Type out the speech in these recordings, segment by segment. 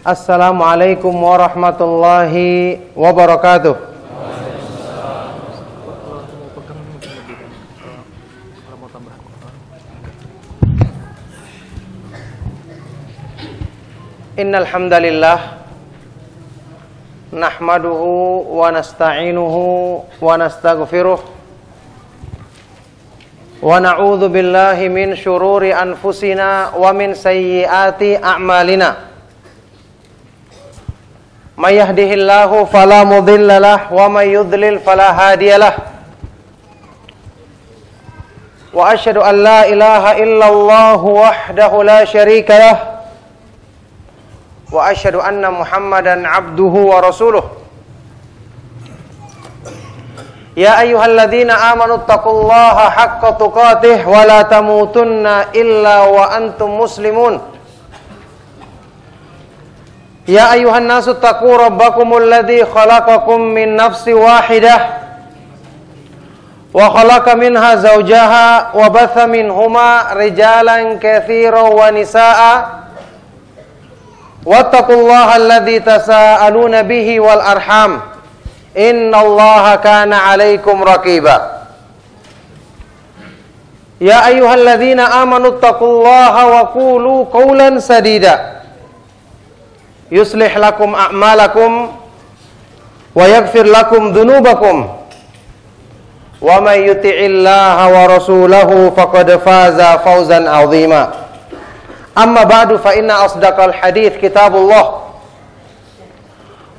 Assalamualaikum warahmatullahi wabarakatuh. Innal hamdalillah nahmaduhu wa nasta'inuhu wa nastaghfiruh wa na'udzu billahi min syururi anfusina wa min sayyiati a'malina. May yahdihillahu fala mudilla lahu wa may yudlil fala hadiyalah. Wa asyhadu an la ilaha illallah wahdahu la syarika lah. Wa asyhadu anna Muhammadan abduhu wa rasuluh. Ya ayyuhalladzina amanu taqullaha haqqa tuqatih wa la tamutunna illa wa antum muslimun. Ya ayuhan nasu taqu rabbakumul ladzi khalaqakum min nafsin wahidah wa khalaqa minha zawjaha wa batha minhuma rijalan katsiran wa nisaa'a wattaqullaha alladzi tasaaluna bihi wal arham innallaha kana 'alaikum raqiba. Ya ayyuhalladzina amanu taqullaha wa qulu qawlan sadida yuslih lakum a'malakum wa yaghfir lakum dhunubakum wa may yuti'illaha wa rasulahu faqad faza fawzan 'azima. Amma ba'du fa inna asdaqal hadits kitabullah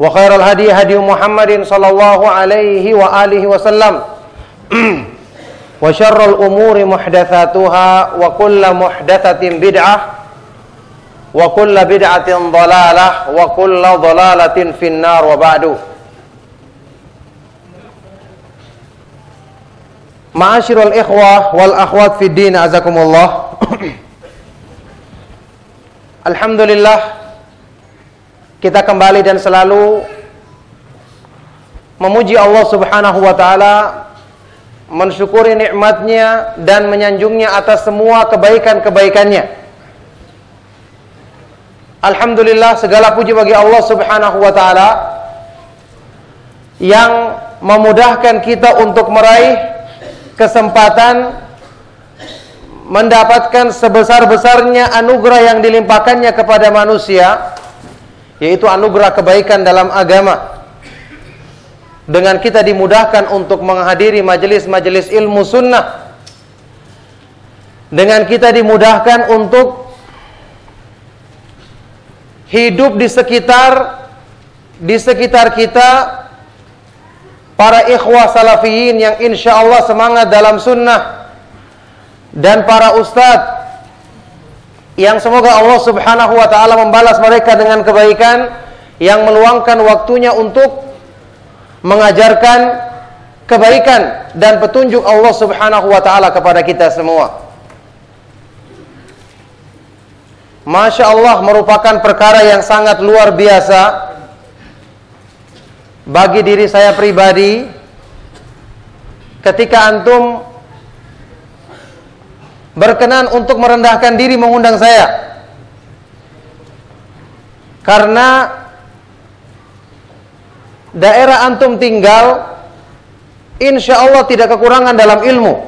wa khairal hadi hadi Muhammadin sallallahu alaihi wa alihi wasallam wa syarrul umuri muhdatsatuha wa kullu muhdatsatin bid'ah wa kullu bid'atin dhalalah wa kullu dhalalatin finnar wa ba'du. Ma'asyiral ikhwah wal akhwat fid din azakumullah. Alhamdulillah kita kembali dan selalu memuji Allah Subhanahu wa taala, mensyukuri nikmatnya dan menyanjungnya atas semua kebaikan-kebaikannya. Alhamdulillah, segala puji bagi Allah Subhanahu wa taala yang memudahkan kita untuk meraih kesempatan mendapatkan sebesar-besarnya anugerah yang dilimpahkannya kepada manusia, yaitu anugerah kebaikan dalam agama. Dengan kita dimudahkan untuk menghadiri majelis-majelis ilmu sunnah, dengan kita dimudahkan untuk hidup di sekitar kita para ikhwah salafiyin yang insya Allah semangat dalam sunnah, dan para ustadz yang semoga Allah Subhanahu wa ta'ala membalas mereka dengan kebaikan, yang meluangkan waktunya untuk mengajarkan kebaikan dan petunjuk Allah Subhanahu wa ta'ala kepada kita semua. Masya Allah, merupakan perkara yang sangat luar biasa bagi diri saya pribadi ketika antum berkenan untuk merendahkan diri mengundang saya, karena daerah antum tinggal insya Allah tidak kekurangan dalam ilmu.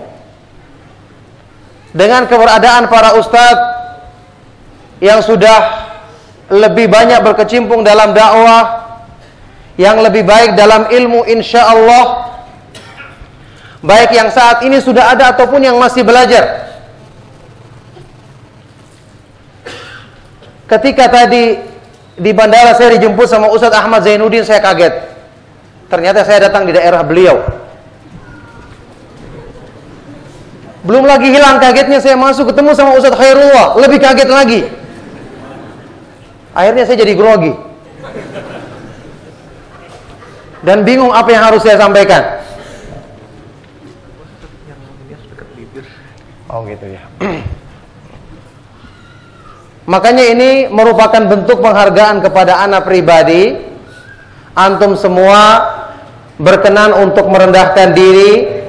Dengan keberadaan para ustadz yang sudah lebih banyak berkecimpung dalam dakwah, yang lebih baik dalam ilmu insya Allah, baik yang saat ini sudah ada ataupun yang masih belajar. Ketika tadi di bandara saya dijemput sama Ustadz Ahmad Zainuddin, saya kaget. Ternyata saya datang di daerah beliau. Belum lagi hilang kagetnya saya masuk ketemu sama Ustadz Khairullah, lebih kaget lagi. Akhirnya saya jadi grogi dan bingung apa yang harus saya sampaikan. Oh gitu ya. Makanya ini merupakan bentuk penghargaan kepada ana pribadi. Antum semua berkenan untuk merendahkan diri,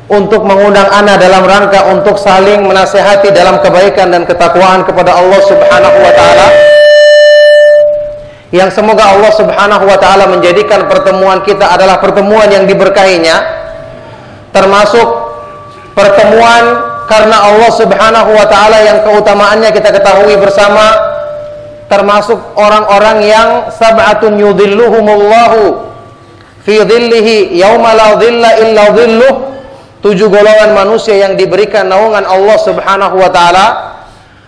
untuk mengundang ana dalam rangka untuk saling menasehati dalam kebaikan dan ketakwaan kepada Allah Subhanahu wa taala. yang semoga Allah Subhanahu wa taala menjadikan pertemuan kita adalah pertemuan yang diberkahinya, termasuk pertemuan karena Allah Subhanahu wa taala yang keutamaannya kita ketahui bersama, termasuk orang-orang yang sab'atun yudhilluhumullahu fi dhillihi yauma la dhilla illa dhilluh, 7 golongan manusia yang diberikan naungan Allah Subhanahu wa taala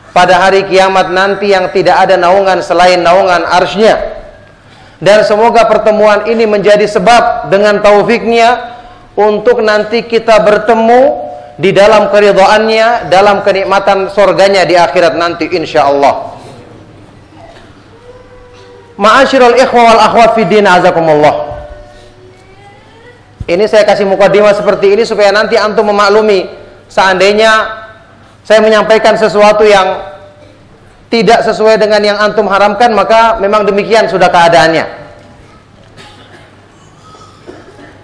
pada hari kiamat nanti yang tidak ada naungan selain naungan arsy-Nya. Dan semoga pertemuan ini menjadi sebab dengan taufiknya untuk nanti kita bertemu di dalam keridhaannya, dalam kenikmatan surganya di akhirat nanti insyaallah. Ma'asyiral ikhwa wal akhwat fid din, azakumullah. Ini saya kasih mukadimah seperti ini supaya nanti antum memaklumi, seandainya saya menyampaikan sesuatu yang tidak sesuai dengan yang antum haramkan, maka memang demikian sudah keadaannya.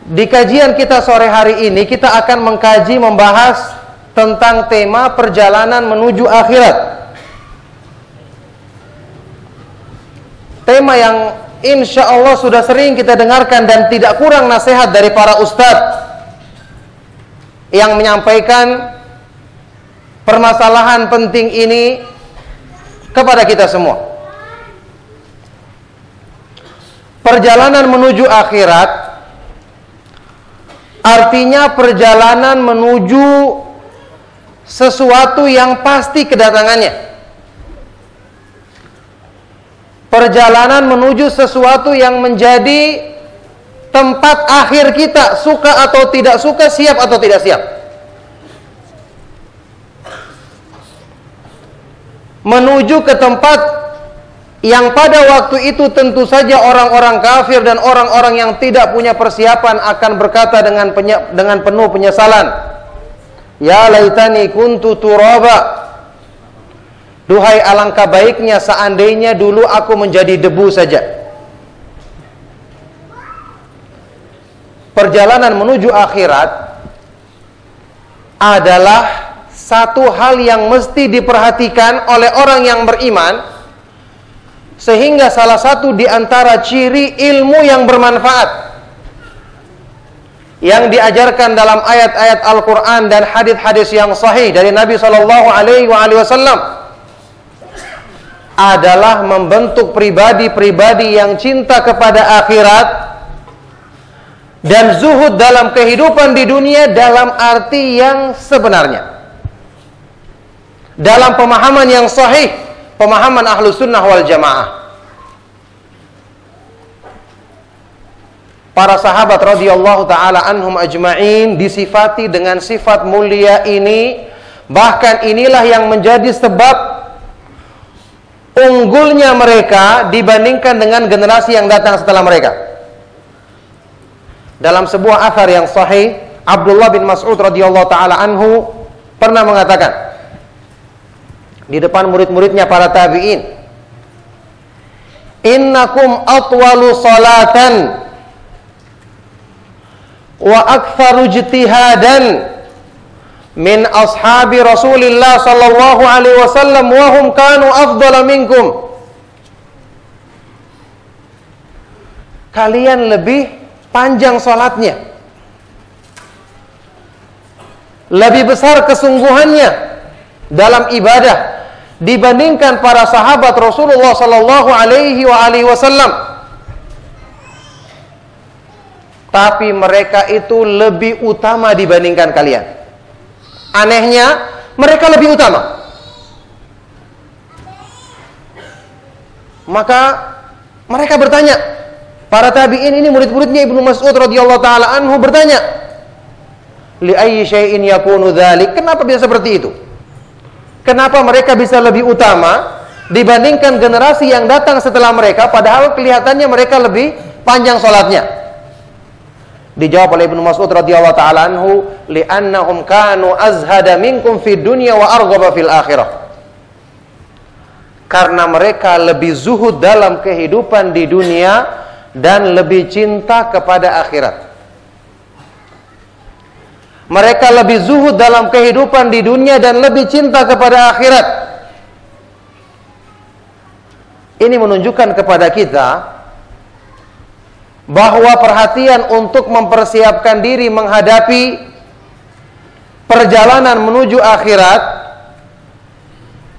Di kajian kita sore hari ini, kita akan mengkaji, membahas tentang tema perjalanan menuju akhirat. Tema yang insya Allah sudah sering kita dengarkan dan tidak kurang nasihat dari para ustadz yang menyampaikan permasalahan penting ini kepada kita semua. Perjalanan menuju akhirat artinya perjalanan menuju sesuatu yang pasti kedatangannya. Perjalanan menuju sesuatu yang menjadi tempat akhir kita, suka atau tidak suka, siap atau tidak siap. Menuju ke tempat yang pada waktu itu tentu saja orang-orang kafir dan orang-orang yang tidak punya persiapan akan berkata dengan penuh penyesalan, ya laitani kuntu turaba, duhai alangkah baiknya seandainya dulu aku menjadi debu saja. Perjalanan menuju akhirat adalah satu hal yang mesti diperhatikan oleh orang yang beriman, sehingga salah satu di antara ciri ilmu yang bermanfaat yang diajarkan dalam ayat-ayat Al-Quran dan hadis-hadis yang sahih dari Nabi Shallallahu Alaihi Wasallam adalah membentuk pribadi-pribadi yang cinta kepada akhirat dan zuhud dalam kehidupan di dunia dalam arti yang sebenarnya, dalam pemahaman yang sahih, pemahaman Ahlus Sunnah wal Jamaah. Para sahabat radhiyallahu taala anhum ajma'in disifati dengan sifat mulia ini, bahkan inilah yang menjadi sebab unggulnya mereka dibandingkan dengan generasi yang datang setelah mereka. Dalam sebuah athar yang sahih, Abdullah bin Mas'ud radhiyallahu taala anhu pernah mengatakan di depan murid-muridnya para tabi'in, innakum atwalu salatan wa aktsaru ijtihadan min ashabi Rasulillah sallallahu alaihi wasallam wa hum kanu afdala minkum. Kalian lebih panjang salatnya, lebih besar kesungguhannya dalam ibadah dibandingkan para sahabat Rasulullah sallallahu alaihi wasallam. Tapi mereka itu lebih utama dibandingkan kalian. Anehnya, mereka lebih utama. Maka mereka bertanya, para tabi'in ini murid-muridnya Ibnu Mas'ud radhiyallahu taala anhu bertanya, li ayyi syai'in yakunu dzalik? Kenapa bisa seperti itu? Kenapa mereka bisa lebih utama dibandingkan generasi yang datang setelah mereka, padahal kelihatannya mereka lebih panjang salatnya? Dijawab oleh Ibnu Mas'ud radhiyallahu taala anhu, li'annahum kanu azhada minkum fid dunya wa arghaba fil akhirah. Karena mereka lebih zuhud dalam kehidupan di dunia dan lebih cinta kepada akhirat. Mereka lebih zuhud dalam kehidupan di dunia dan lebih cinta kepada akhirat. Ini menunjukkan kepada kita bahwa perhatian untuk mempersiapkan diri menghadapi perjalanan menuju akhirat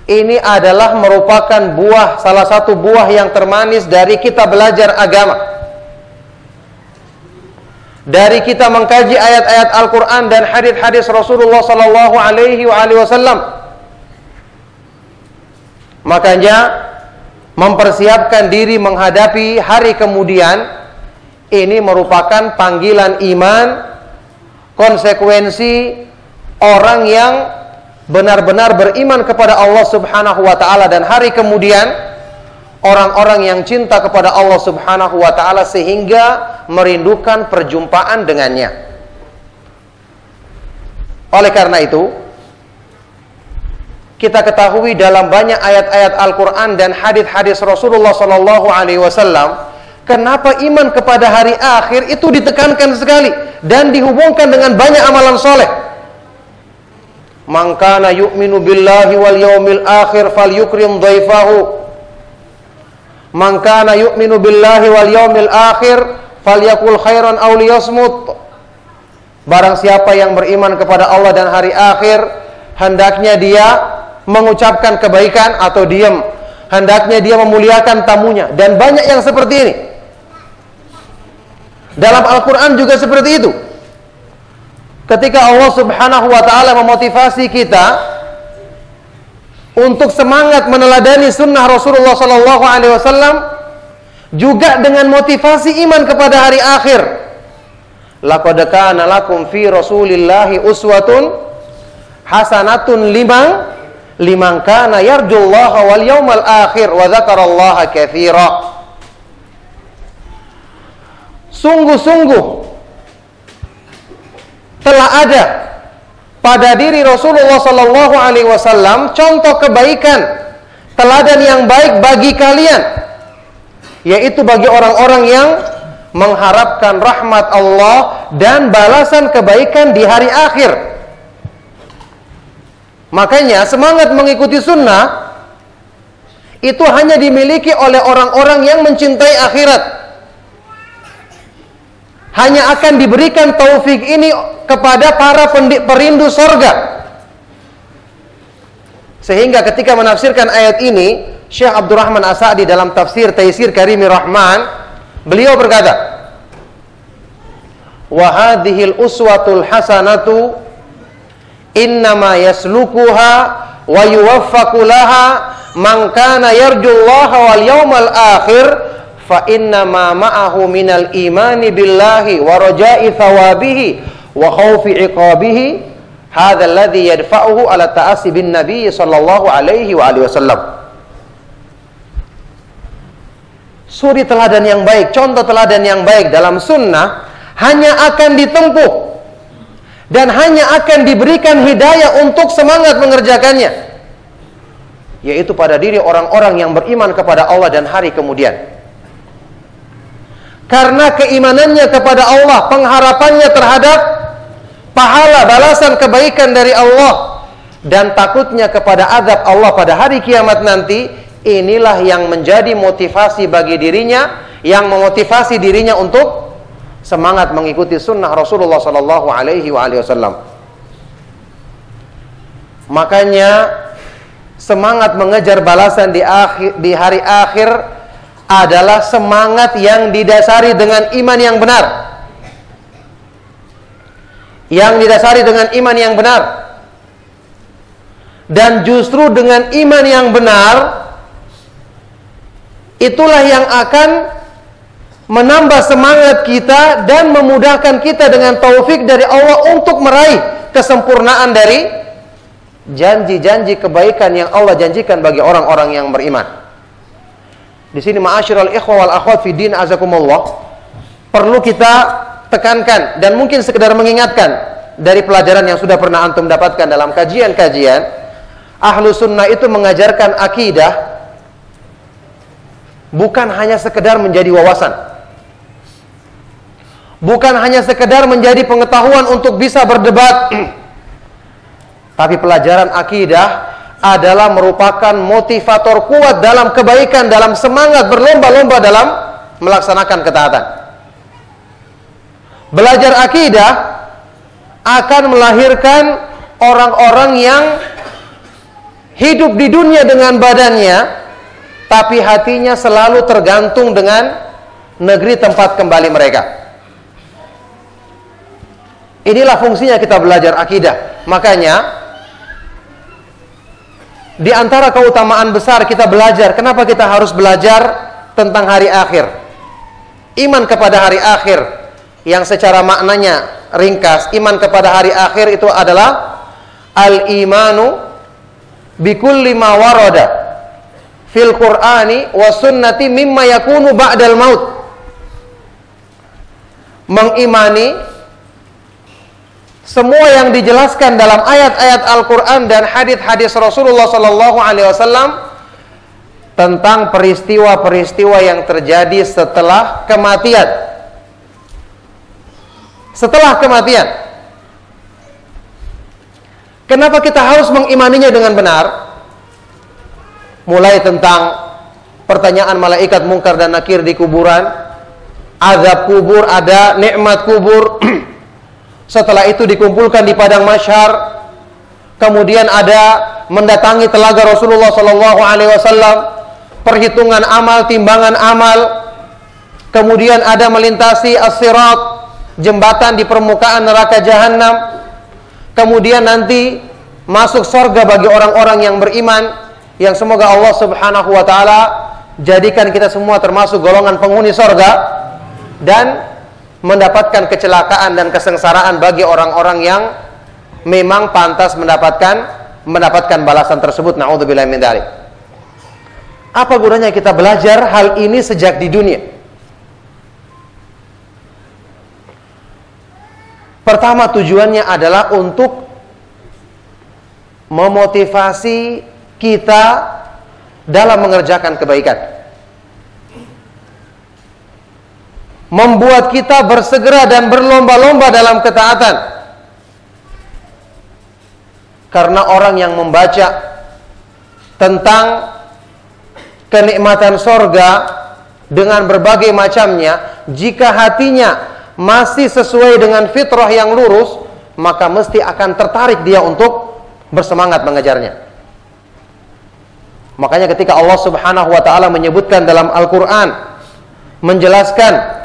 ini adalah merupakan salah satu buah yang termanis dari kita belajar agama, dari kita mengkaji ayat-ayat Al-Quran dan hadis-hadis Rasulullah Sallallahu Alaihi Wasallam. Makanya mempersiapkan diri menghadapi hari kemudian ini merupakan panggilan iman, konsekuensi orang yang benar-benar beriman kepada Allah Subhanahu wa taala dan hari kemudian, orang-orang yang cinta kepada Allah Subhanahu wa taala sehingga merindukan perjumpaan dengannya. Oleh karena itu, kita ketahui dalam banyak ayat-ayat Al-Quran dan hadis-hadis Rasulullah Sallallahu Alaihi Wasallam, kenapa iman kepada hari akhir itu ditekankan sekali dan dihubungkan dengan banyak amalan soleh. Man kana yu'minu billahi wal yaumil akhir falyukrim dhaifahu. Man kana yu'minu billahi wal yaumil akhir falyakul khairan aw liyasmut. Barang siapa yang beriman kepada Allah dan hari akhir, hendaknya dia mengucapkan kebaikan atau diam. Hendaknya dia memuliakan tamunya. Dan banyak yang seperti ini. Dalam Al-Quran juga seperti itu. Ketika Allah Subhanahu wa ta'ala memotivasi kita untuk semangat meneladani sunnah Rasulullah Sallallahu Alaihi Wasallam, juga dengan motivasi iman kepada hari akhir. Laqad kana lakum fi Rasulillahi uswatun hasanatun liman kana yarjullaha wal yawmal akhir wa dzakarallaha katsira. Sungguh-sungguh telah ada pada diri Rasulullah Sallallahu Alaihi Wasallam contoh kebaikan, teladan yang baik bagi kalian, yaitu bagi orang-orang yang mengharapkan rahmat Allah dan balasan kebaikan di hari akhir. Makanya semangat mengikuti sunnah itu hanya dimiliki oleh orang-orang yang mencintai akhirat. Hanya akan diberikan taufik ini kepada para perindu sorga. Sehingga ketika menafsirkan ayat ini, Syekh Abdurrahman As-Sa'di dalam tafsir Taisir Karimir Rahman, beliau berkata, wa hadhil uswatul hasanatu innama yaslukuha wa yuwaffaqu laha man kana yarjullaha wal yawmal akhir fa innama ma'ahu minal imani billahi wa raja'i thawabihi wa khawfi iqabihi hadha alladhi yadfa'uhu ala ta'asi bin nabi sallallahu alaihi wa alihi wasallam. Suri teladan yang baik, contoh teladan yang baik dalam sunnah hanya akan ditempuh dan hanya akan diberikan hidayah untuk semangat mengerjakannya, yaitu pada diri orang-orang yang beriman kepada Allah dan hari kemudian. Karena keimanannya kepada Allah, pengharapannya terhadap pahala balasan kebaikan dari Allah, dan takutnya kepada azab Allah pada hari kiamat nanti, inilah yang menjadi motivasi bagi dirinya, yang memotivasi dirinya untuk semangat mengikuti sunnah Rasulullah Sallallahu Alaihi Wasallam. Makanya semangat mengejar balasan di hari akhir adalah semangat yang didasari dengan iman yang benar. Yang didasari dengan iman yang benar. Dan justru dengan iman yang benar, itulah yang akan menambah semangat kita dan memudahkan kita dengan taufik dari Allah untuk meraih kesempurnaan dari janji-janji kebaikan yang Allah janjikan bagi orang-orang yang beriman. Di sini ma'asyiral ikhwah wal akhwat fi din azakumullah, perlu kita tekankan dan mungkin sekedar mengingatkan dari pelajaran yang sudah pernah antum dapatkan dalam kajian-kajian. Ahlu sunnah itu mengajarkan akidah bukan hanya sekedar menjadi wawasan, bukan hanya sekedar menjadi pengetahuan untuk bisa berdebat, tapi pelajaran akidah adalah merupakan motivator kuat dalam kebaikan, dalam semangat berlomba-lomba dalam melaksanakan ketaatan. Belajar akidah akan melahirkan orang-orang yang hidup di dunia dengan badannya, tapi hatinya selalu tergantung dengan negeri tempat kembali mereka. Inilah fungsinya kita belajar akidah. Makanya di antara keutamaan besar kita belajar. Kenapa kita harus belajar tentang hari akhir? Iman kepada hari akhir, yang secara maknanya ringkas, iman kepada hari akhir itu adalah al-imanu bikulli ma warada fil Qur'ani wa sunnati mimma yakunu ba'dal maut. Mengimani semua yang dijelaskan dalam ayat-ayat Al-Quran dan hadis-hadis Rasulullah SAW tentang peristiwa-peristiwa yang terjadi setelah kematian. Setelah kematian. Kenapa kita harus mengimaninya dengan benar? Mulai tentang pertanyaan malaikat mungkar dan nakir di kuburan, azab kubur, ada nikmat kubur. Setelah itu dikumpulkan di padang mahsyar. Kemudian ada mendatangi telaga Rasulullah SAW, perhitungan amal, timbangan amal. Kemudian ada melintasi as-sirat, jembatan di permukaan neraka jahanam. Kemudian nanti masuk surga bagi orang-orang yang beriman, yang semoga Allah Subhanahu wa taala jadikan kita semua termasuk golongan penghuni surga, dan mendapatkan kecelakaan dan kesengsaraan bagi orang-orang yang memang pantas mendapatkan balasan tersebut. Na'udzubillahi min dzalik. Apa gunanya kita belajar hal ini sejak di dunia? Pertama, tujuannya adalah untuk memotivasi kita dalam mengerjakan kebaikan, membuat kita bersegera dan berlomba-lomba dalam ketaatan. Karena orang yang membaca tentang kenikmatan sorga dengan berbagai macamnya, jika hatinya masih sesuai dengan fitrah yang lurus, maka mesti akan tertarik dia untuk bersemangat mengejarnya. Makanya ketika Allah Subhanahu wa taala menyebutkan dalam Al-Quran, menjelaskan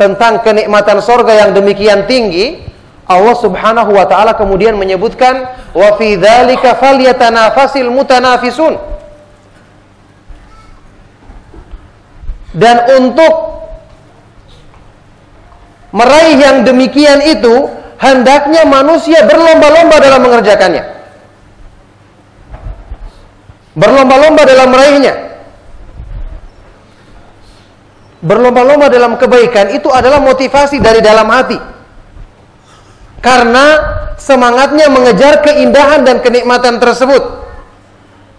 tentang kenikmatan surga yang demikian tinggi, Allah Subhanahu wa taala kemudian menyebutkan wa fi dzalika falyatanafasil mutanafisun. Dan untuk meraih yang demikian itu, hendaknya manusia berlomba-lomba dalam mengerjakannya, berlomba-lomba dalam meraihnya. Berlomba-lomba dalam kebaikan itu adalah motivasi dari dalam hati, karena semangatnya mengejar keindahan dan kenikmatan tersebut.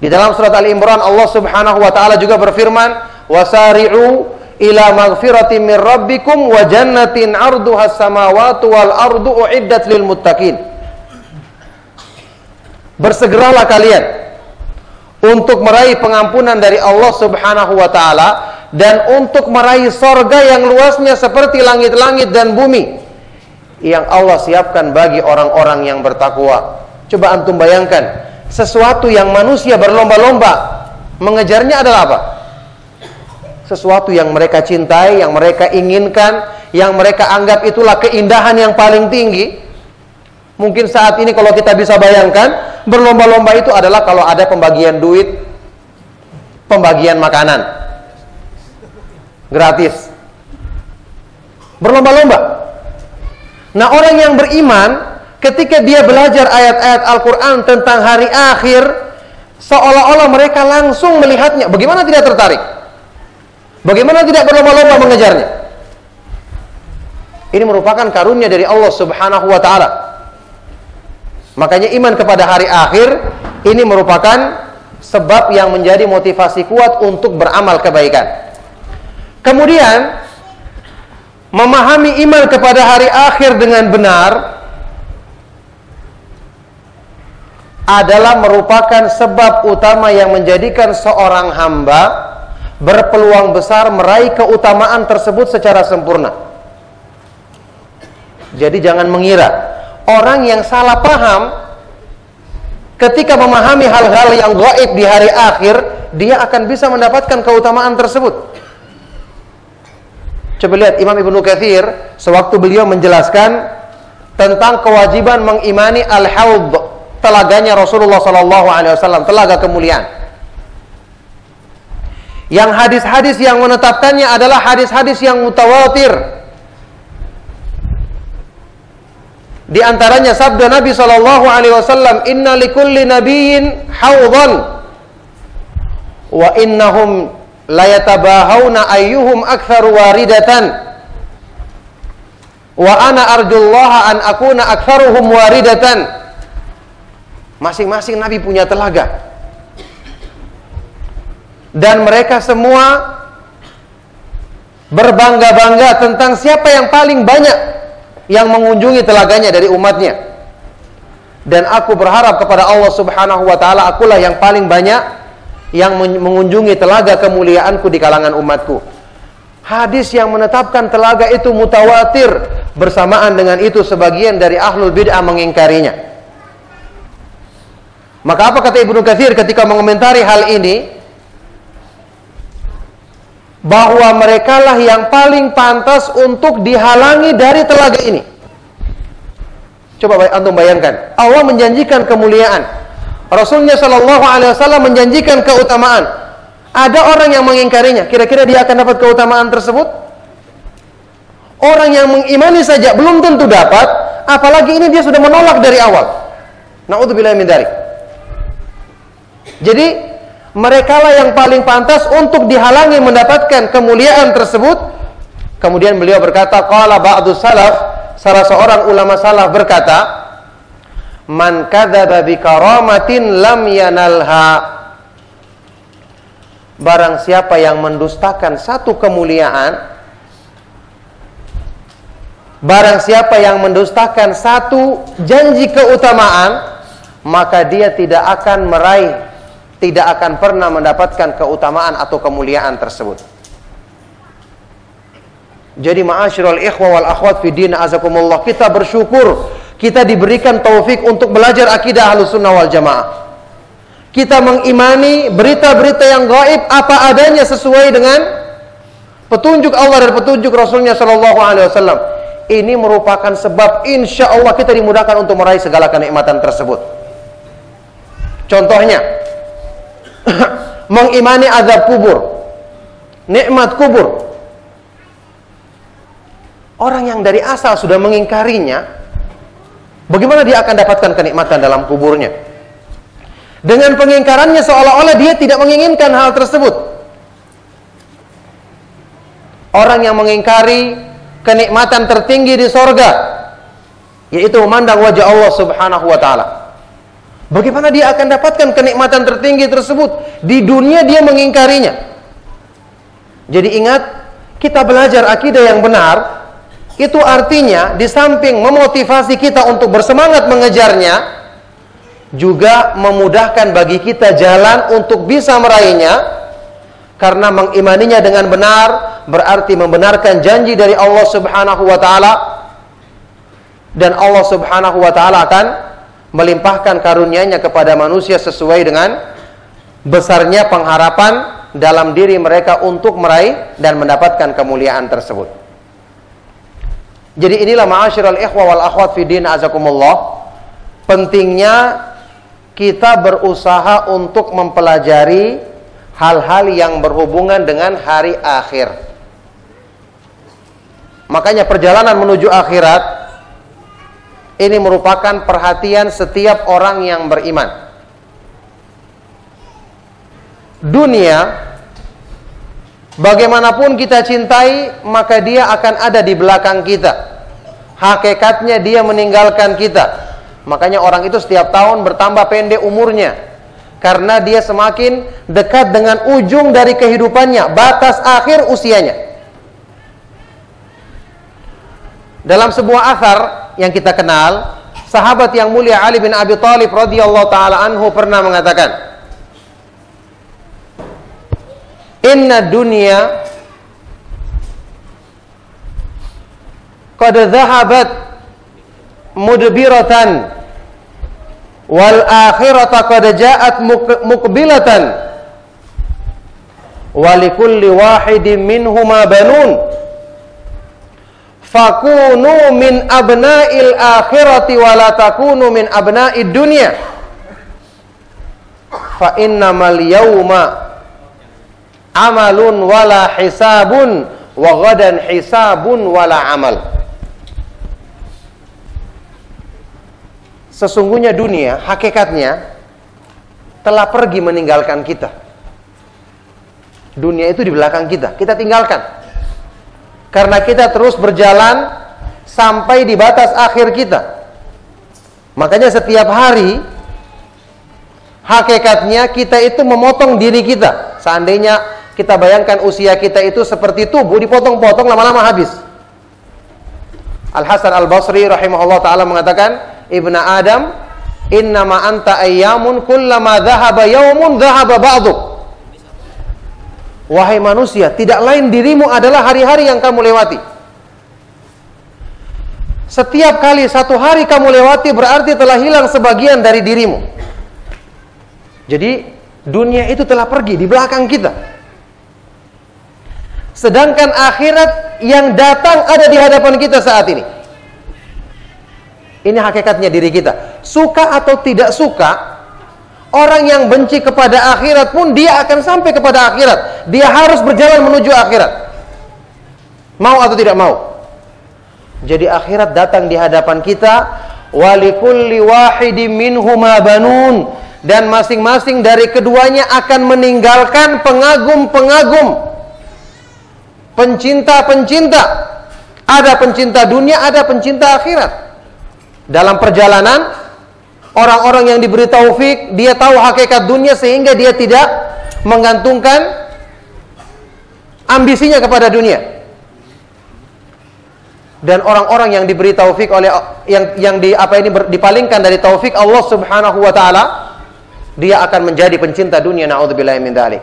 Di dalam surat Al-Imran, Allah Subhanahu wa taala juga berfirman, wasari'u ila maghfiratin min rabbikum wa jannatin 'arduhas samawati wal ardu uiddat lil muttaqin. Bersegeralah kalian untuk meraih pengampunan dari Allah Subhanahu wa taala dan untuk meraih sorga yang luasnya seperti langit-langit dan bumi, yang Allah siapkan bagi orang-orang yang bertakwa. Coba antum bayangkan, sesuatu yang manusia berlomba-lomba mengejarnya adalah apa? Sesuatu yang mereka cintai, yang mereka inginkan, yang mereka anggap itulah keindahan yang paling tinggi. Mungkin saat ini kalau kita bisa bayangkan, berlomba-lomba itu adalah kalau ada pembagian duit, pembagian makanan gratis, berlomba-lomba. Nah, orang yang beriman ketika dia belajar ayat-ayat Al-Quran tentang hari akhir, seolah-olah mereka langsung melihatnya. Bagaimana tidak tertarik? Bagaimana tidak berlomba-lomba mengejarnya? Ini merupakan karunia dari Allah Subhanahu wa taala. Makanya iman kepada hari akhir ini merupakan sebab yang menjadi motivasi kuat untuk beramal kebaikan. Kemudian memahami iman kepada hari akhir dengan benar adalah merupakan sebab utama yang menjadikan seorang hamba berpeluang besar meraih keutamaan tersebut secara sempurna. Jadi jangan mengira orang yang salah paham ketika memahami hal-hal yang gaib di hari akhir, dia akan bisa mendapatkan keutamaan tersebut. Coba lihat Imam Ibnu Katsir sewaktu beliau menjelaskan tentang kewajiban mengimani al-haud, telaganya Rasulullah SAW, telaga kemuliaan. Yang hadis-hadis yang menetapkannya adalah hadis-hadis yang mutawatir. Di antaranya sabda Nabi SAW, "Inna likulli nabiyyin haudan, wa innahum layatabahawna ayyuhum aktsaru waridatan, wa ana arjullaha an akuna aktsaruhum waridatan." Masing-masing Nabi punya telaga. Dan mereka semua berbangga-bangga tentang siapa yang paling banyak yang mengunjungi telaganya dari umatnya. Dan aku berharap kepada Allah Subhanahu wa ta'ala, akulah yang paling banyak yang mengunjungi telaga kemuliaanku di kalangan umatku. Hadis yang menetapkan telaga itu mutawatir. Bersamaan dengan itu sebagian dari ahlul bid'ah mengingkarinya. Maka apa kata Ibnu Katsir ketika mengomentari hal ini? Bahwa merekalah yang paling pantas untuk dihalangi dari telaga ini. Coba antum bayangkan, Allah menjanjikan kemuliaan, Rasulnya Shallallahu Alaihi Wasallam menjanjikan keutamaan. Ada orang yang mengingkarinya, kira-kira dia akan dapat keutamaan tersebut? Orang yang mengimani saja belum tentu dapat, apalagi ini dia sudah menolak dari awal. Na'udzubillahi min dzalik. Jadi merekalah yang paling pantas untuk dihalangi mendapatkan kemuliaan tersebut. Kemudian beliau berkata, qala ba'du salaf, salah seorang ulama salaf berkata, man kadzaba bi karamatin lam yanalha. Barang siapa yang mendustakan satu kemuliaan, barang siapa yang mendustakan satu janji keutamaan, maka dia tidak akan meraih, tidak akan pernah mendapatkan keutamaan atau kemuliaan tersebut. Jadi ma'asyiral ikhwa wal akhwat fi din azakumullah, kita bersyukur kita diberikan taufik untuk belajar akidah Ahlussunnah wal Jamaah. Kita mengimani berita-berita yang gaib apa adanya sesuai dengan petunjuk Allah dan petunjuk Rasulnya Shallallahu Alaihi Wasallam. Ini merupakan sebab insya Allah kita dimudahkan untuk meraih segala kenikmatan tersebut. Contohnya, mengimani azab kubur, nikmat kubur. Orang yang dari asal sudah mengingkarinya, bagaimana dia akan dapatkan kenikmatan dalam kuburnya? Dengan pengingkarannya seolah-olah dia tidak menginginkan hal tersebut. Orang yang mengingkari kenikmatan tertinggi di sorga, yaitu memandang wajah Allah Subhanahu wa ta'ala, bagaimana dia akan dapatkan kenikmatan tertinggi tersebut? Di dunia dia mengingkarinya. Jadi ingat, kita belajar akidah yang benar, itu artinya di samping memotivasi kita untuk bersemangat mengejarnya, juga memudahkan bagi kita jalan untuk bisa meraihnya. Karena mengimaninya dengan benar berarti membenarkan janji dari Allah Subhanahu wa ta'ala, dan Allah Subhanahu wa ta'ala akan melimpahkan karunia-Nya kepada manusia sesuai dengan besarnya pengharapan dalam diri mereka untuk meraih dan mendapatkan kemuliaan tersebut. Jadi inilah ma'asyiral ikhwa wal akhwat fi din azakumullah, pentingnya kita berusaha untuk mempelajari hal-hal yang berhubungan dengan hari akhir. Makanya perjalanan menuju akhirat ini merupakan perhatian setiap orang yang beriman. Dunia, bagaimanapun kita cintai, maka dia akan ada di belakang kita. Hakikatnya dia meninggalkan kita. Makanya orang itu setiap tahun bertambah pendek umurnya, karena dia semakin dekat dengan ujung dari kehidupannya, batas akhir usianya. Dalam sebuah athar yang kita kenal, sahabat yang mulia Ali bin Abi Thalib radhiyallahu taala anhu pernah mengatakan, "Inna dunya qad dhahabat mudbiratan wal akhirata qad ja'at muqbilatan wa likulli wahidin minhuma banun fakunu min abna'il akhirati wa la takunu min abna'id dunya fa innamal yawma amalun wala hisabun wa ghadan hisabun wala amal." Sesungguhnya dunia, hakikatnya telah pergi meninggalkan kita. Dunia itu di belakang kita, kita tinggalkan. Karena kita terus berjalan sampai di batas akhir kita. Makanya setiap hari, hakikatnya kita itu memotong diri kita. Seandainya kita bayangkan usia kita itu seperti tubuh, dipotong-potong lama-lama habis. Al-Hasan Al-Basri rahimahullah ta'ala mengatakan, Ibna Adam, innama anta ayyamun kullama dhahaba yawmun dhahaba ba'duk. Wahai manusia, tidak lain dirimu adalah hari-hari yang kamu lewati. Setiap kali satu hari kamu lewati berarti telah hilang sebagian dari dirimu. Jadi dunia itu telah pergi di belakang kita. Sedangkan akhirat yang datang ada di hadapan kita saat ini. Ini hakikatnya diri kita. Suka atau tidak suka, orang yang benci kepada akhirat pun dia akan sampai kepada akhirat. Dia harus berjalan menuju akhirat. Mau atau tidak mau. Jadi akhirat datang di hadapan kita. Walikulli wahidin minhuma banun. Dan masing-masing dari keduanya akan meninggalkan pengagum-pengagum, pencinta-pencinta. Ada pencinta dunia, ada pencinta akhirat. Dalam perjalanan, orang-orang yang diberi taufik, dia tahu hakikat dunia sehingga dia tidak menggantungkan ambisinya kepada dunia. Dan orang-orang yang diberi taufik oleh dipalingkan dari taufik Allah Subhanahu wa taala, dia akan menjadi pencinta dunia. Na'udzubillahi min dzalik.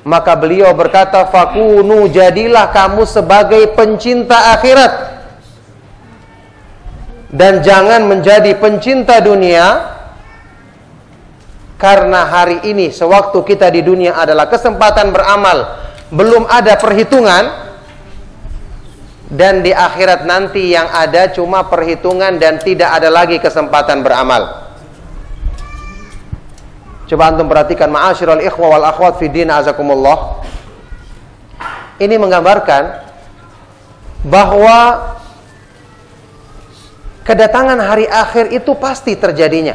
Maka beliau berkata, fakunu, jadilah kamu sebagai pencinta akhirat. Dan jangan menjadi pencinta dunia. Karena hari ini, sewaktu kita di dunia adalah kesempatan beramal, belum ada perhitungan. Dan di akhirat nanti yang ada cuma perhitungan dan tidak ada lagi kesempatan beramal. Coba antum perhatikan, ma'asyiral ikhwa wal akhwat fi din azakumullah. Ini menggambarkan bahwa kedatangan hari akhir itu pasti terjadinya.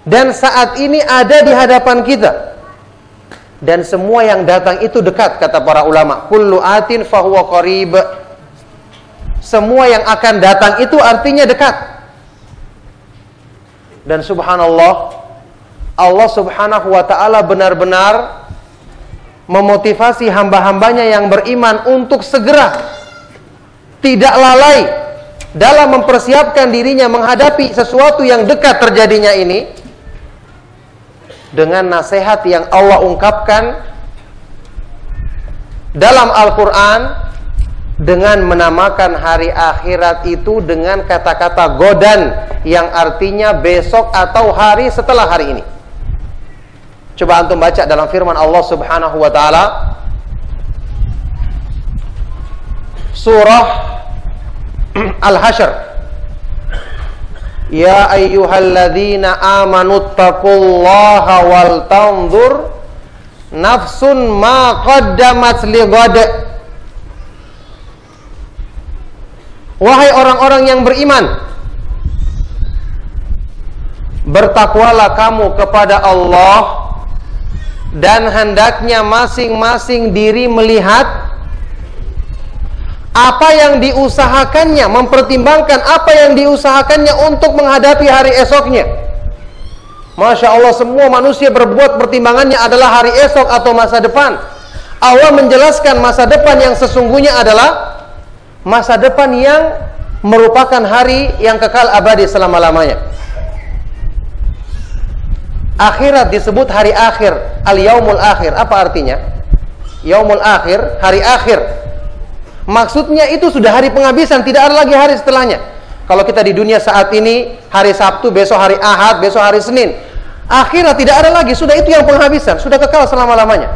Dan saat ini ada di hadapan kita. Dan semua yang datang itu dekat, kata para ulama. Kullu atin fahuwa qarib. Semua yang akan datang itu artinya dekat. Dan subhanallah, Allah Subhanahu wa ta'ala benar-benar memotivasi hamba-hambanya yang beriman untuk segera, tidak lalai dalam mempersiapkan dirinya menghadapi sesuatu yang dekat terjadinya ini, dengan nasihat yang Allah ungkapkan dalam Al-Quran, dengan menamakan hari akhirat itu dengan kata-kata godan, yang artinya besok atau hari setelah hari ini. Coba antum baca dalam firman Allah Subhanahu wa ta'ala, surah Al-Hasyr, ya ayyuhalladzina amanu taqullaha wal tanzur nafsun ma qaddamat lighad. Wahai orang-orang yang beriman, bertakwalah kamu kepada Allah, dan hendaknya masing-masing diri melihat apa yang diusahakannya, mempertimbangkan apa yang diusahakannya untuk menghadapi hari esoknya. Masya Allah, semua manusia berbuat pertimbangannya adalah hari esok atau masa depan. Allah menjelaskan masa depan yang sesungguhnya adalah masa depan yang merupakan hari yang kekal abadi selama-lamanya. Akhirat disebut hari akhir, al-yaumul akhir. Apa artinya? Yaumul akhir, hari akhir. Maksudnya itu sudah hari penghabisan, tidak ada lagi hari setelahnya. Kalau kita di dunia saat ini, hari Sabtu, besok hari Ahad, besok hari Senin. Akhirat tidak ada lagi, sudah itu yang penghabisan, sudah kekal selama-lamanya.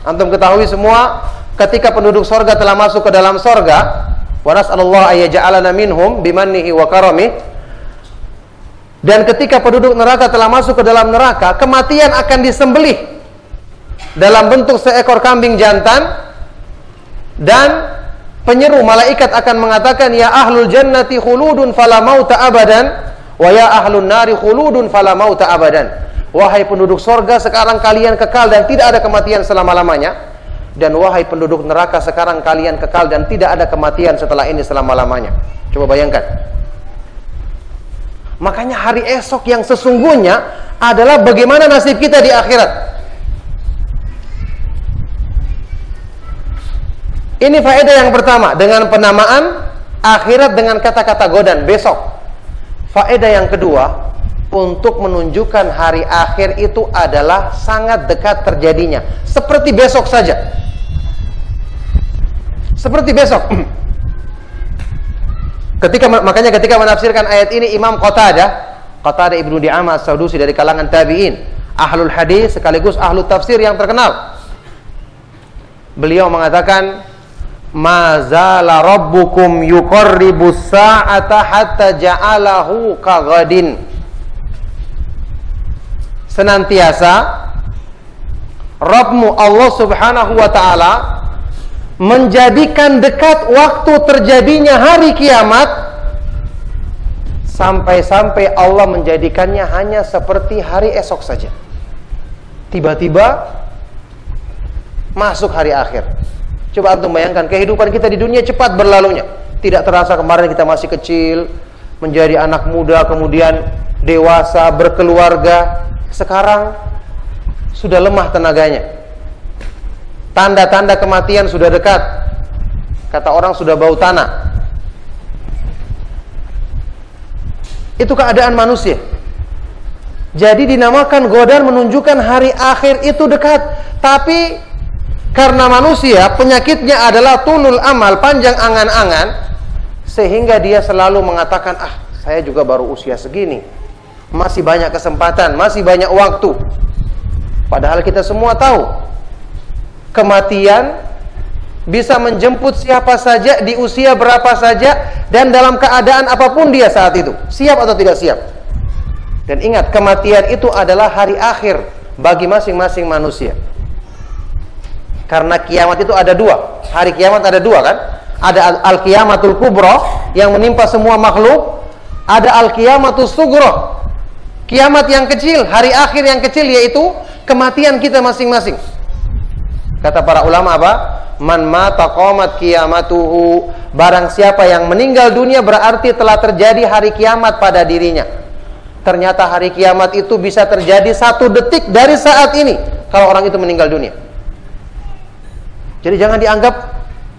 Antum ketahui semua, ketika penduduk sorga telah masuk ke dalam sorga, wa nas'alullah ayyaja'alana minhum bimannihi wa karamih. Dan ketika penduduk neraka telah masuk ke dalam neraka, kematian akan disembelih dalam bentuk seekor kambing jantan, dan penyeru malaikat akan mengatakan, ya ahlul jannati khuludun fala mauta abadan, wa ya ahlun nari khuludun fala mauta abadan. Wahai penduduk sorga, sekarang kalian kekal dan tidak ada kematian selama-lamanya. Dan wahai penduduk neraka, sekarang kalian kekal dan tidak ada kematian setelah ini selama-lamanya. Coba bayangkan. Makanya hari esok yang sesungguhnya adalah bagaimana nasib kita di akhirat. Ini faedah yang pertama, dengan penamaan akhirat dengan kata-kata godan, besok. Faedah yang kedua, untuk menunjukkan hari akhir itu adalah sangat dekat terjadinya, seperti besok saja. Seperti besok. Makanya ketika menafsirkan ayat ini, Imam Qatadah Ibnu Di'amah As-Sadusi dari kalangan tabi'in, ahlul hadis sekaligus ahlul tafsir yang terkenal, beliau mengatakan, ma zala rabbukum yuqarribus sa'ata hatta ja'alahu kaghadin. Senantiasa Rabbmu Allah Subhanahu wa ta'ala menjadikan dekat waktu terjadinya hari kiamat, sampai-sampai Allah menjadikannya hanya seperti hari esok saja. Tiba-tiba masuk hari akhir. Coba antum bayangkan, kehidupan kita di dunia cepat berlalunya. Tidak terasa kemarin kita masih kecil, menjadi anak muda, kemudian dewasa, berkeluarga. Sekarang sudah lemah tenaganya. Tanda-tanda kematian sudah dekat. Kata orang sudah bau tanah. Itu keadaan manusia. Jadi dinamakan godan, menunjukkan hari akhir itu dekat. Tapi karena manusia penyakitnya adalah tulul amal, panjang angan-angan, sehingga dia selalu mengatakan, saya juga baru usia segini, masih banyak kesempatan, masih banyak waktu. Padahal kita semua tahu kematian bisa menjemput siapa saja, di usia berapa saja, dan dalam keadaan apapun dia saat itu, siap atau tidak siap. Dan ingat, kematian itu adalah hari akhir bagi masing-masing manusia. Karena kiamat itu ada dua. Hari kiamat ada dua kan? Ada al-qiyamatul kubra yang menimpa semua makhluk. Ada al-qiyamatul sughra, kiamat yang kecil, hari akhir yang kecil, yaitu kematian kita masing-masing. Kata para ulama apa? Man mata qamat qiyamatuhu. Barang siapa yang meninggal dunia berarti telah terjadi hari kiamat pada dirinya. Ternyata hari kiamat itu bisa terjadi 1 detik dari saat ini kalau orang itu meninggal dunia. Jadi jangan dianggap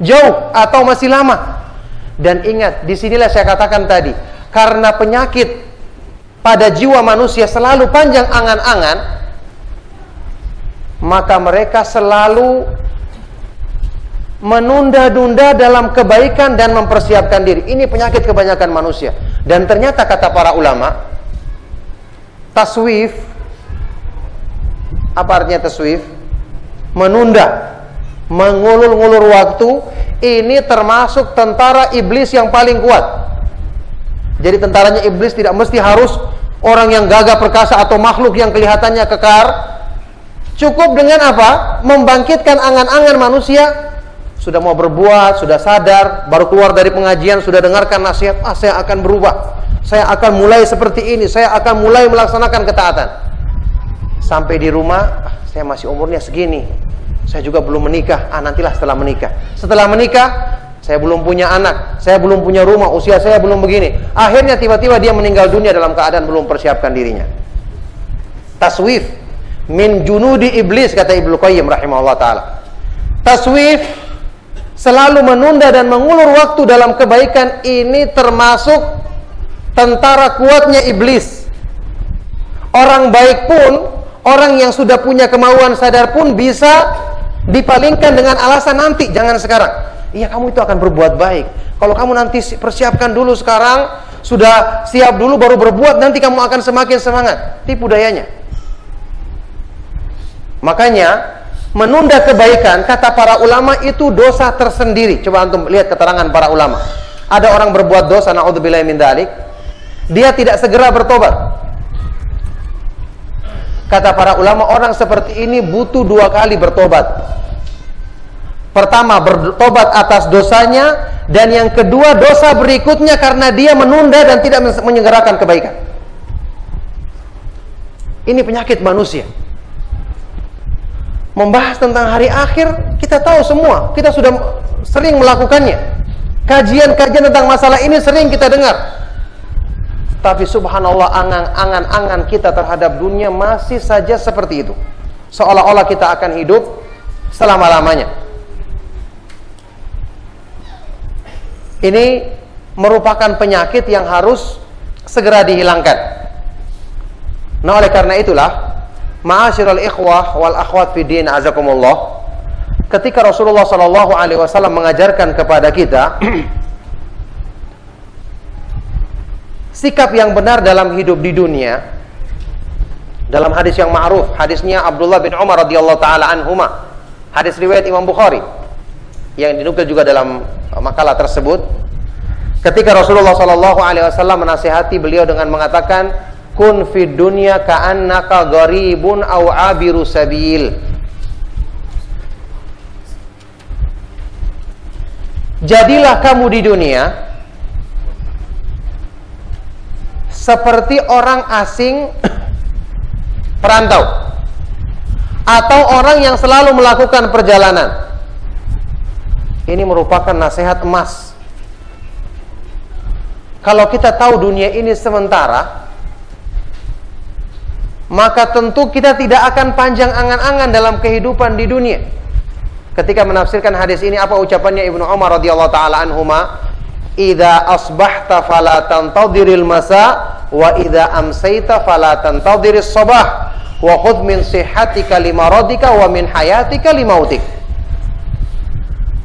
jauh atau masih lama. Dan ingat, disinilah saya katakan tadi, karena penyakit pada jiwa manusia selalu panjang angan-angan, maka mereka selalu menunda-nunda dalam kebaikan dan mempersiapkan diri. Ini penyakit kebanyakan manusia. Dan ternyata kata para ulama, taswif, apa artinya taswif? Menunda, mengulur-ngulur waktu. Ini termasuk tentara iblis yang paling kuat. Jadi tentaranya iblis tidak mesti harus orang yang gagah perkasa atau makhluk yang kelihatannya kekar. Cukup dengan apa? Membangkitkan angan-angan manusia. Sudah mau berbuat, sudah sadar, baru keluar dari pengajian, sudah dengarkan nasihat, saya akan berubah, saya akan mulai seperti ini, saya akan mulai melaksanakan ketaatan. Sampai di rumah, saya masih umurnya segini, saya juga belum menikah, nantilah setelah menikah. Setelah menikah, saya belum punya anak, saya belum punya rumah, usia saya belum begini. Akhirnya tiba-tiba dia meninggal dunia dalam keadaan belum persiapkan dirinya. Taswif min junudi iblis, kata Ibnu Qayyim rahimahullah ta'ala. Taswif selalu menunda dan mengulur waktu dalam kebaikan, ini termasuk tentara kuatnya iblis. Orang baik pun, orang yang sudah punya kemauan sadar pun bisa dipalingkan dengan alasan nanti, jangan sekarang. Iya, kamu itu akan berbuat baik. Kalau kamu nanti persiapkan dulu sekarang, sudah siap dulu baru berbuat, nanti kamu akan semakin semangat. Tipu dayanya. Makanya menunda kebaikan, kata para ulama, itu dosa tersendiri. Coba antum lihat keterangan para ulama. Ada orang berbuat dosa, na'udzubillahi min dzalik, dia tidak segera bertobat. Kata para ulama, orang seperti ini butuh 2 kali bertobat. Pertama, bertobat atas dosanya, dan yang kedua, dosa berikutnya karena dia menunda dan tidak menyegerakan kebaikan. Ini penyakit manusia. Membahas tentang hari akhir, kita tahu semua, kita sudah sering melakukannya. Kajian-kajian tentang masalah ini sering kita dengar. Tapi subhanallah, angan-angan kita terhadap dunia masih saja seperti itu. Seolah-olah kita akan hidup selama-lamanya. Ini merupakan penyakit yang harus segera dihilangkan. Nah, oleh karena itulah, ma'asyiral ikhwah wal akhwat fi din, azakumullah, ketika Rasulullah SAW mengajarkan kepada kita sikap yang benar dalam hidup di dunia, dalam hadis yang ma'ruf, hadisnya Abdullah bin Umar radhiyallahu taala anhuma, hadis riwayat Imam Bukhari yang dinukil juga dalam makalah tersebut, ketika Rasulullah SAW menasihati beliau dengan mengatakan, kun fid dunya ka'annaka gharibun aw abiru sabil. Jadilah kamu di dunia seperti orang asing perantau atau orang yang selalu melakukan perjalanan. Ini merupakan nasihat emas. Kalau kita tahu dunia ini sementara, maka tentu kita tidak akan panjang angan-angan dalam kehidupan di dunia. Ketika menafsirkan hadis ini, apa ucapannya Ibnu Umar radhiyallahu taala anhuma? Idza asbahta fala tantadhiril masa wa idza amsayta fala tantadhiris sabah wa khudh min sihhatika limaradika wa min hayatika limautik.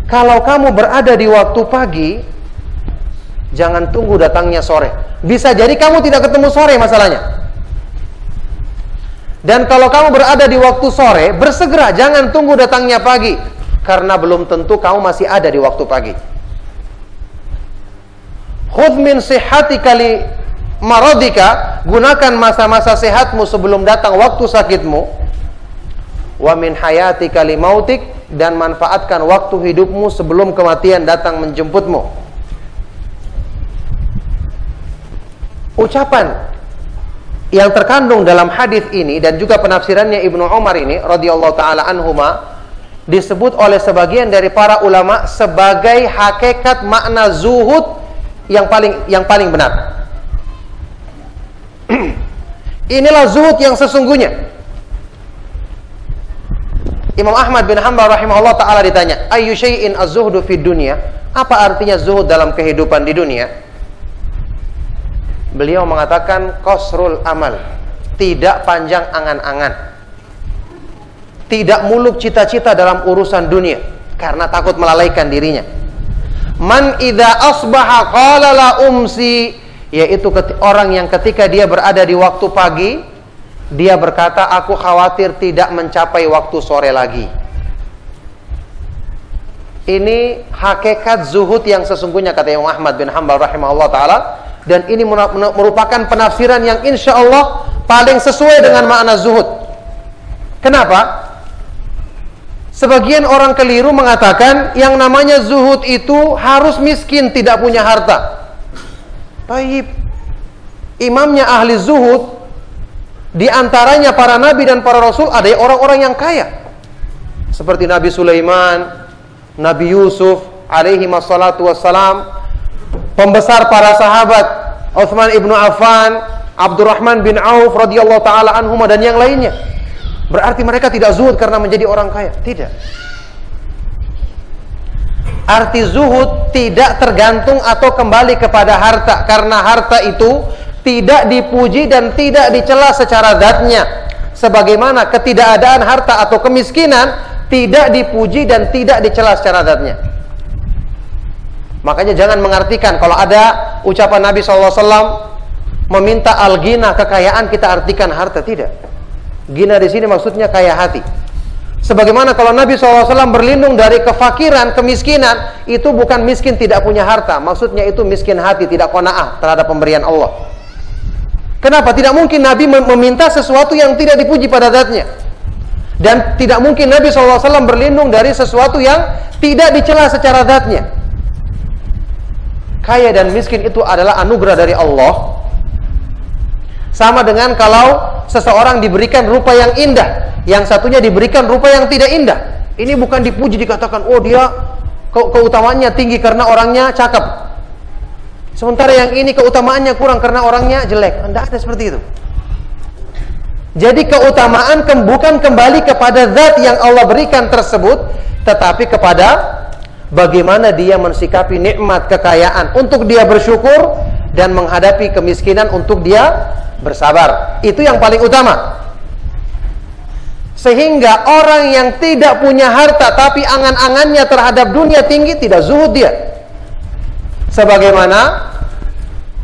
Kalau kamu berada di waktu pagi, jangan tunggu datangnya sore. Bisa jadi kamu tidak ketemu sore masalahnya. Dan kalau kamu berada di waktu sore, bersegera, jangan tunggu datangnya pagi, karena belum tentu kamu masih ada di waktu pagi. Khudh min sihhatika li maradika, gunakan masa-masa sehatmu sebelum datang waktu sakitmu. Wa min hayatika li mautik, dan manfaatkan waktu hidupmu sebelum kematian datang menjemputmu. Ucapan yang terkandung dalam hadis ini dan juga penafsirannya Ibnu Umar ini radhiyallahu taala anhuma disebut oleh sebagian dari para ulama sebagai hakikat makna zuhud yang paling benar. Inilah zuhud yang sesungguhnya. Imam Ahmad bin Hanbal rahimahullah taala ditanya, ayyu syai'in az-zuhdu fid dunya? Apa artinya zuhud dalam kehidupan di dunia? Beliau mengatakan qasrul amal, tidak panjang angan-angan, tidak muluk cita-cita dalam urusan dunia karena takut melalaikan dirinya. Man idza asbaha qala la umsi, yaitu orang yang ketika dia berada di waktu pagi, dia berkata, aku khawatir tidak mencapai waktu sore lagi. Ini hakikat zuhud yang sesungguhnya, kata Imam Ahmad bin Hanbal rahimahullah ta'ala. Dan ini merupakan penafsiran yang insya Allah paling sesuai dengan makna zuhud. Kenapa? Sebagian orang keliru mengatakan yang namanya zuhud itu harus miskin, tidak punya harta. Baik, imamnya ahli zuhud, di antaranya para nabi dan para rasul, ada orang-orang yang kaya, seperti Nabi Sulaiman, Nabi Yusuf alaihi wassalatu wassalam, pembesar para sahabat Utsman ibnu Affan, Abdurrahman bin Auf radhiyallahu taala anhuma, dan yang lainnya. Berarti mereka tidak zuhud karena menjadi orang kaya? Tidak. Arti zuhud tidak tergantung atau kembali kepada harta, karena harta itu tidak dipuji dan tidak dicela secara zatnya, sebagaimana ketidakadaan harta atau kemiskinan tidak dipuji dan tidak dicela secara zatnya. Makanya jangan mengartikan kalau ada ucapan Nabi SAW meminta al-ghina, kekayaan, kita artikan harta. Tidak. Ghina di sini maksudnya kaya hati. Sebagaimana kalau Nabi SAW berlindung dari kefakiran, kemiskinan, itu bukan miskin tidak punya harta, maksudnya itu miskin hati, tidak qanaah terhadap pemberian Allah. Kenapa? Tidak mungkin Nabi meminta sesuatu yang tidak dipuji pada zatnya. Dan tidak mungkin Nabi SAW berlindung dari sesuatu yang tidak dicela secara zatnya. Kaya dan miskin itu adalah anugerah dari Allah. Sama dengan kalau seseorang diberikan rupa yang indah, yang satunya diberikan rupa yang tidak indah. Ini bukan dipuji, dikatakan, oh dia keutamaannya tinggi karena orangnya cakep. Sementara yang ini keutamaannya kurang karena orangnya jelek. Tidak ada seperti itu. Jadi keutamaan bukan kembali kepada zat yang Allah berikan tersebut, tetapi kepada bagaimana dia mensikapi nikmat kekayaan untuk dia bersyukur, dan menghadapi kemiskinan untuk dia bersabar. Itu yang paling utama. Sehingga orang yang tidak punya harta tapi angan-angannya terhadap dunia tinggi, tidak zuhud dia. Sebagaimana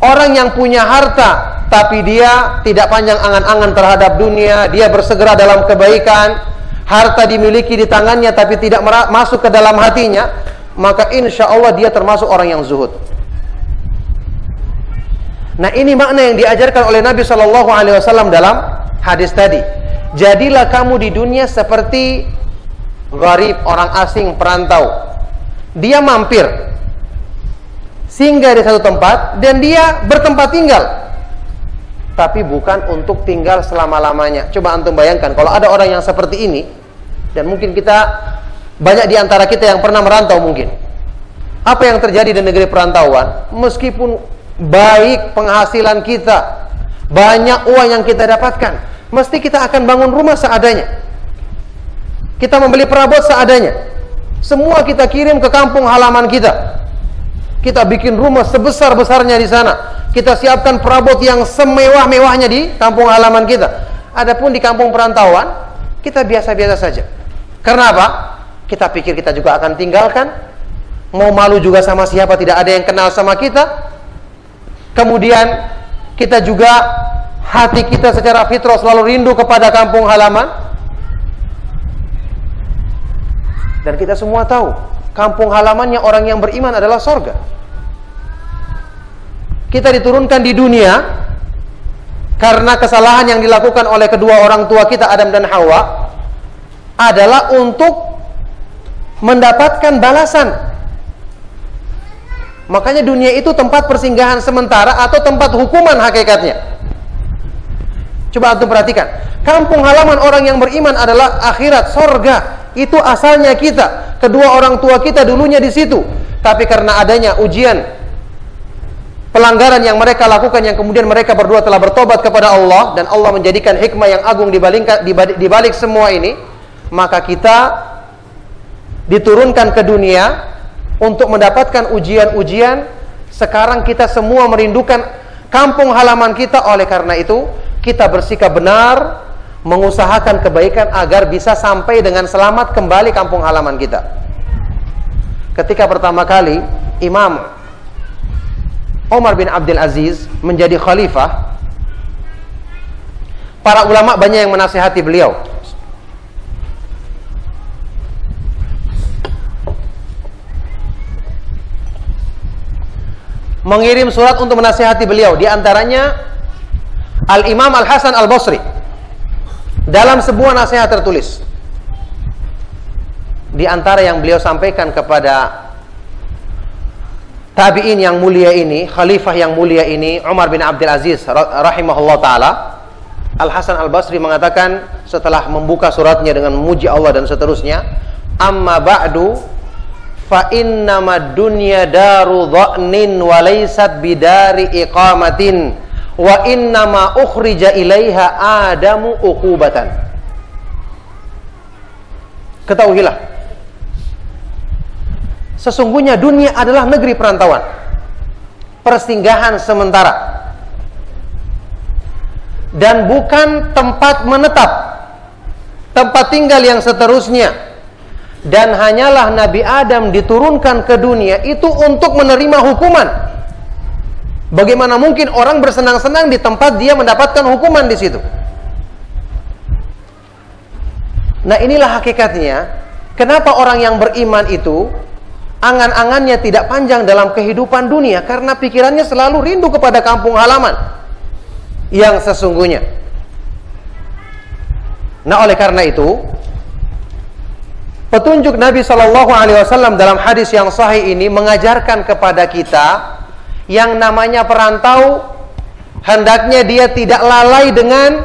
orang yang punya harta tapi dia tidak panjang angan-angan terhadap dunia, dia bersegera dalam kebaikan, harta dimiliki di tangannya tapi tidak masuk ke dalam hatinya, maka insya Allah dia termasuk orang yang zuhud. Nah, ini makna yang diajarkan oleh Nabi SAW dalam hadis tadi. Jadilah kamu di dunia seperti gharib, orang asing, perantau. Dia mampir, singgah di satu tempat, dan dia bertempat tinggal, tapi bukan untuk tinggal selama-lamanya. Coba antum bayangkan kalau ada orang yang seperti ini, dan mungkin kita banyak di antara kita yang pernah merantau mungkin. Apa yang terjadi di negeri perantauan? Meskipun baik penghasilan kita, banyak uang yang kita dapatkan, mesti kita akan bangun rumah seadanya. Kita membeli perabot seadanya. Semua kita kirim ke kampung halaman kita. Kita bikin rumah sebesar-besarnya di sana. Kita siapkan perabot yang semewah-mewahnya di kampung halaman kita. Adapun di kampung perantauan, kita biasa-biasa saja. Karena apa? Kita pikir kita juga akan tinggalkan. Mau malu juga sama siapa, tidak ada yang kenal sama kita. Kemudian kita juga, hati kita secara fitrah selalu rindu kepada kampung halaman. Dan kita semua tahu, kampung halamannya orang yang beriman adalah sorga. Kita diturunkan di dunia karena kesalahan yang dilakukan oleh kedua orang tua kita, Adam dan Hawa, adalah untuk mendapatkan balasan. Makanya dunia itu tempat persinggahan sementara atau tempat hukuman hakikatnya. Coba antum perhatikan, kampung halaman orang yang beriman adalah akhirat, sorga. Itu asalnya kita. Kedua orang tua kita dulunya di situ. Tapi karena adanya ujian, pelanggaran yang mereka lakukan, yang kemudian mereka berdua telah bertobat kepada Allah, dan Allah menjadikan hikmah yang agung di balik semua ini, maka kita diturunkan ke dunia untuk mendapatkan ujian-ujian. Sekarang kita semua merindukan kampung halaman kita. Oleh karena itu kita bersikap benar, mengusahakan kebaikan agar bisa sampai dengan selamat kembali kampung halaman kita. Ketika pertama kali Imam Umar bin Abdul Aziz menjadi khalifah, para ulama banyak yang menasihati beliau. Mengirim surat untuk menasihati beliau. Di antaranya Al-Imam Al-Hasan Al-Basri dalam sebuah nasihat tertulis. Di antara yang beliau sampaikan kepada tabi'in yang mulia ini, khalifah yang mulia ini, Umar bin Abdul Aziz rahimahullah ta'ala, Al-Hasan Al-Basri mengatakan setelah membuka suratnya dengan memuji Allah dan seterusnya, amma ba'du fa innamad dunya daru dha'nin wa laysat bidari iqamatin wa innama ukhrija ilaiha adamu uqubatan. Ketahuilah, Sesungguhnya dunia adalah negeri perantauan, persinggahan sementara, dan bukan tempat menetap, tempat tinggal yang seterusnya. Dan hanyalah Nabi Adam diturunkan ke dunia itu untuk menerima hukuman. Bagaimana mungkin orang bersenang-senang di tempat dia mendapatkan hukuman di situ? Nah, inilah hakikatnya kenapa orang yang beriman itu angan-angannya tidak panjang dalam kehidupan dunia, karena pikirannya selalu rindu kepada kampung halaman yang sesungguhnya. Nah, oleh karena itu, petunjuk Nabi Shallallahu Alaihi Wasallam dalam hadis yang sahih ini mengajarkan kepada kita yang namanya perantau, hendaknya dia tidak lalai dengan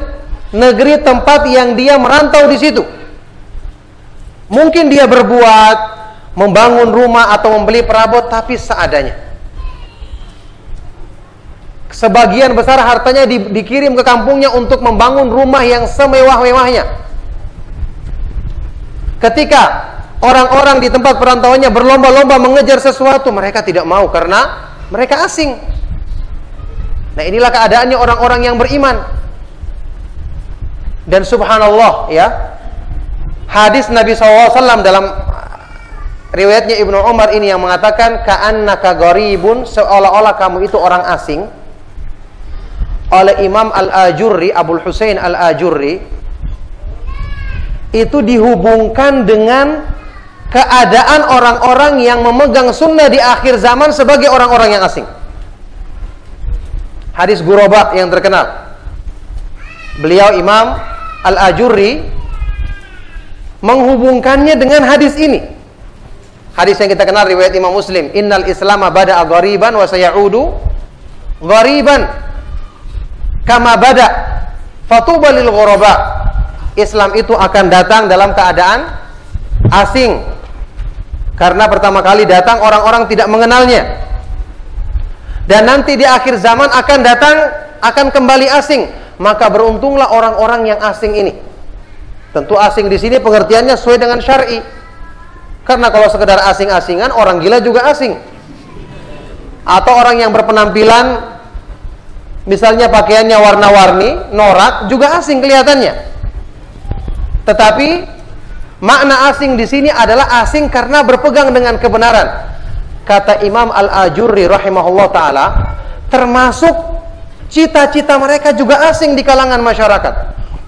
negeri tempat yang dia merantau di situ. Mungkin dia berbuat, membangun rumah atau membeli perabot, tapi seadanya. Sebagian besar hartanya dikirim ke kampungnya untuk membangun rumah yang semewah-mewahnya. Ketika orang-orang di tempat perantauannya berlomba-lomba mengejar sesuatu, mereka tidak mau karena mereka asing. Nah, inilah keadaannya orang-orang yang beriman. Dan subhanallah ya, hadis Nabi SAW dalam riwayatnya Ibnu Umar ini yang mengatakan ka'annaka gharibun, seolah-olah kamu itu orang asing. Oleh Imam Al-Ajurri, Abul Husain Al-Ajurri, itu dihubungkan dengan keadaan orang-orang yang memegang sunnah di akhir zaman sebagai orang-orang yang asing. Hadis Ghuraba yang terkenal, beliau Imam Al-Ajurri menghubungkannya dengan hadis ini. Hadis yang kita kenal riwayat Imam Muslim, innal islama bada'a ghariban wa sayaudu ghariban kama bada fatuba lil ghuraba. Islam itu akan datang dalam keadaan asing, karena pertama kali datang orang-orang tidak mengenalnya, dan nanti di akhir zaman akan datang, akan kembali asing. Maka beruntunglah orang-orang yang asing ini. Tentu asing di sini pengertiannya sesuai dengan syar'i. Karena kalau sekedar asing-asingan, orang gila juga asing. Atau orang yang berpenampilan misalnya pakaiannya warna-warni, norak, juga asing kelihatannya. Tetapi makna asing di sini adalah asing karena berpegang dengan kebenaran. Kata Imam Al-Ajurri rahimahullah ta'ala, termasuk cita-cita mereka juga asing di kalangan masyarakat.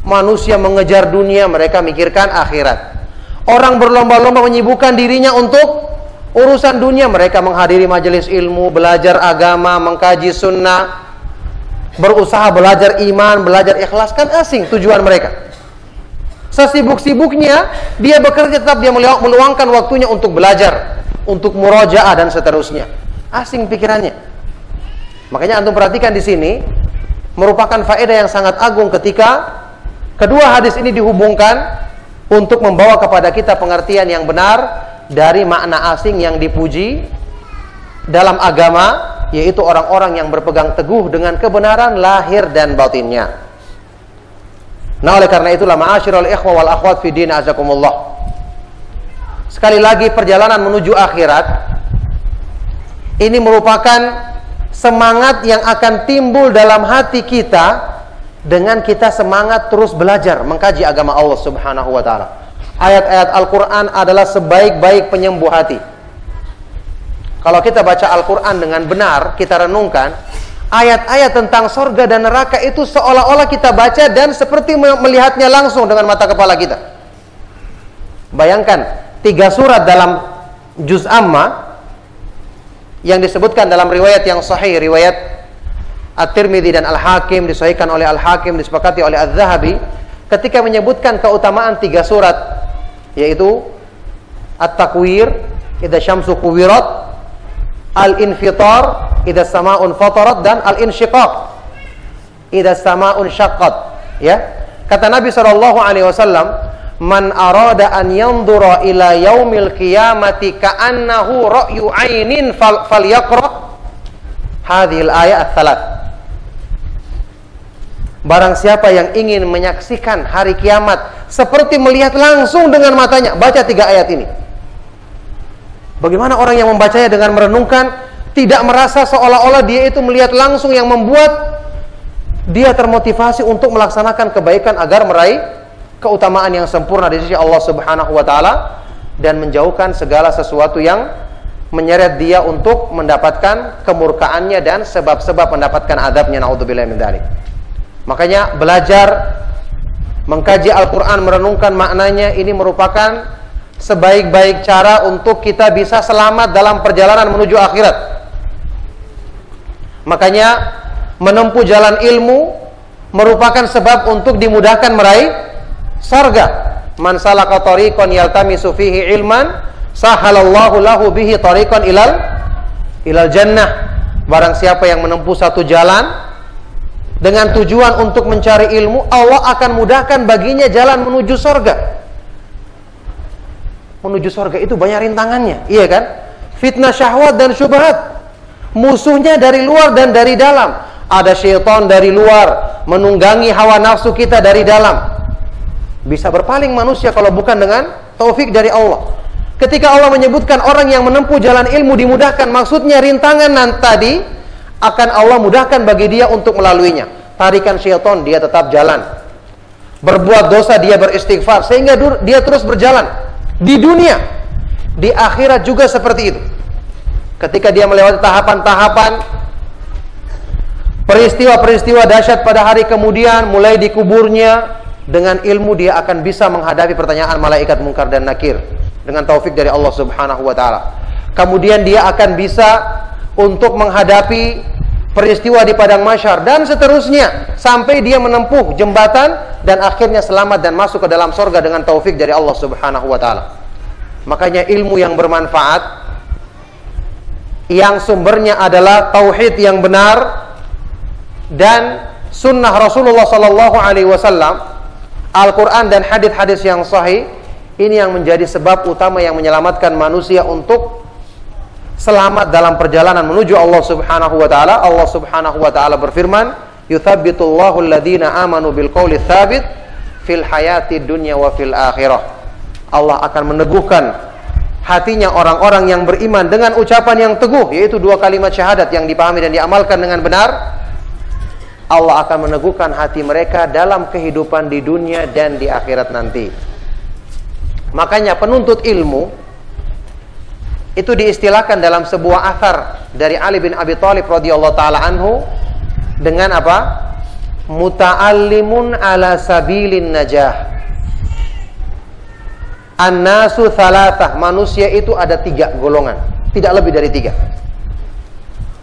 Manusia mengejar dunia, mereka mikirkan akhirat. Orang berlomba-lomba menyibukkan dirinya untuk urusan dunia, mereka menghadiri majelis ilmu, belajar agama, mengkaji sunnah, berusaha belajar iman, belajar ikhlas. Kan asing tujuan mereka. Sesibuk-sibuknya dia bekerja, tetap dia meluangkan waktunya untuk belajar, untuk murajaah dan seterusnya. Asing pikirannya. Makanya antum perhatikan di sini merupakan faedah yang sangat agung ketika kedua hadis ini dihubungkan untuk membawa kepada kita pengertian yang benar dari makna asing yang dipuji dalam agama, yaitu orang-orang yang berpegang teguh dengan kebenaran lahir dan batinnya. Nah, oleh karena itulah ma'asyiral ikhwa wal akhwat fi din azakumullah, sekali lagi perjalanan menuju akhirat ini merupakan semangat yang akan timbul dalam hati kita dengan kita semangat terus belajar mengkaji agama Allah Subhanahu wa taala. Ayat-ayat Al-Qur'an adalah sebaik-baik penyembuh hati. Kalau kita baca Al-Qur'an dengan benar, kita renungkan ayat-ayat tentang surga dan neraka itu seolah-olah kita baca dan seperti melihatnya langsung dengan mata kepala kita. Bayangkan 3 surat dalam juz Amma yang disebutkan dalam riwayat yang sahih, riwayat At-Tirmidzi dan Al-Hakim, disahihkan oleh Al-Hakim, disepakati oleh Adz-Dzahabi, ketika menyebutkan keutamaan 3 surat, yaitu At-Takwir, idza syamsu kuwirat, Al-Infitar, idza sama'un fatarat, dan Al-Insyiqaq, idza sama'un syaqqat. Ya, kata Nabi SAW, man arada an yandura ila yaumil qiyamati ka'annahu ra'yu ainin falyaqra hadhil ayat ats-tsalath. Barang siapa yang ingin menyaksikan hari kiamat seperti melihat langsung dengan matanya, baca 3 ayat ini. Bagaimana orang yang membacanya dengan merenungkan, tidak merasa seolah-olah dia itu melihat langsung, yang membuat dia termotivasi untuk melaksanakan kebaikan agar meraih keutamaan yang sempurna di sisi Allah Subhanahu wa taala, dan menjauhkan segala sesuatu yang menyeret dia untuk mendapatkan kemurkaannya dan sebab-sebab mendapatkan azabnya, naudzubillah min dzalik. Makanya belajar mengkaji Al-Qur'an, merenungkan maknanya, ini merupakan sebaik-baik cara untuk kita bisa selamat dalam perjalanan menuju akhirat. Makanya menempuh jalan ilmu merupakan sebab untuk dimudahkan meraih surga. Man salaka tariqan yaltamisu fihi ilman sahalallahu lahu bihi tariqan ilal jannah. Barang siapa yang menempuh satu jalan dengan tujuan untuk mencari ilmu, Allah akan mudahkan baginya jalan menuju surga. Menuju surga itu banyak rintangannya, iya kan? Fitnah syahwat dan syubhat, musuhnya dari luar dan dari dalam. Ada syaitan dari luar menunggangi hawa nafsu kita dari dalam. Bisa berpaling manusia kalau bukan dengan taufik dari Allah. Ketika Allah menyebutkan orang yang menempuh jalan ilmu dimudahkan, maksudnya rintangan tadi akan Allah mudahkan bagi dia untuk melaluinya. Tarikan syaitan, dia tetap jalan. Berbuat dosa, dia beristighfar, sehingga dia terus berjalan. Di dunia, di akhirat juga seperti itu. Ketika dia melewati tahapan-tahapan, peristiwa-peristiwa dahsyat pada hari kemudian, mulai dikuburnya, dengan ilmu dia akan bisa menghadapi pertanyaan malaikat Munkar dan Nakir dengan taufik dari Allah Subhanahu wa taala. Kemudian dia akan bisa untuk menghadapi peristiwa di padang mahsyar dan seterusnya sampai dia menempuh jembatan dan akhirnya selamat dan masuk ke dalam surga dengan taufik dari Allah Subhanahu wa taala. Makanya ilmu yang bermanfaat, yang sumbernya adalah tauhid yang benar dan sunnah Rasulullah sallallahu alaihi wasallam, Al-Quran dan hadis-hadis yang sahih, ini yang menjadi sebab utama yang menyelamatkan manusia untuk selamat dalam perjalanan menuju Allah Subhanahu wa taala. Allah Subhanahu wa taala berfirman, "Yutsabbitullahu alladhina amanu bil qawli tsabit fil hayati dunya wa fil akhirah." Allah akan meneguhkan hatinya orang-orang yang beriman dengan ucapan yang teguh, yaitu dua kalimat syahadat yang dipahami dan diamalkan dengan benar. Allah akan meneguhkan hati mereka dalam kehidupan di dunia dan di akhirat nanti. Makanya penuntut ilmu itu diistilahkan dalam sebuah athar dari Ali bin Abi Thalib radhiyallahu taala anhu dengan apa? Muta'allimun ala sabilin najah. An-nasu thalathah, manusia itu ada 3 golongan, tidak lebih dari 3.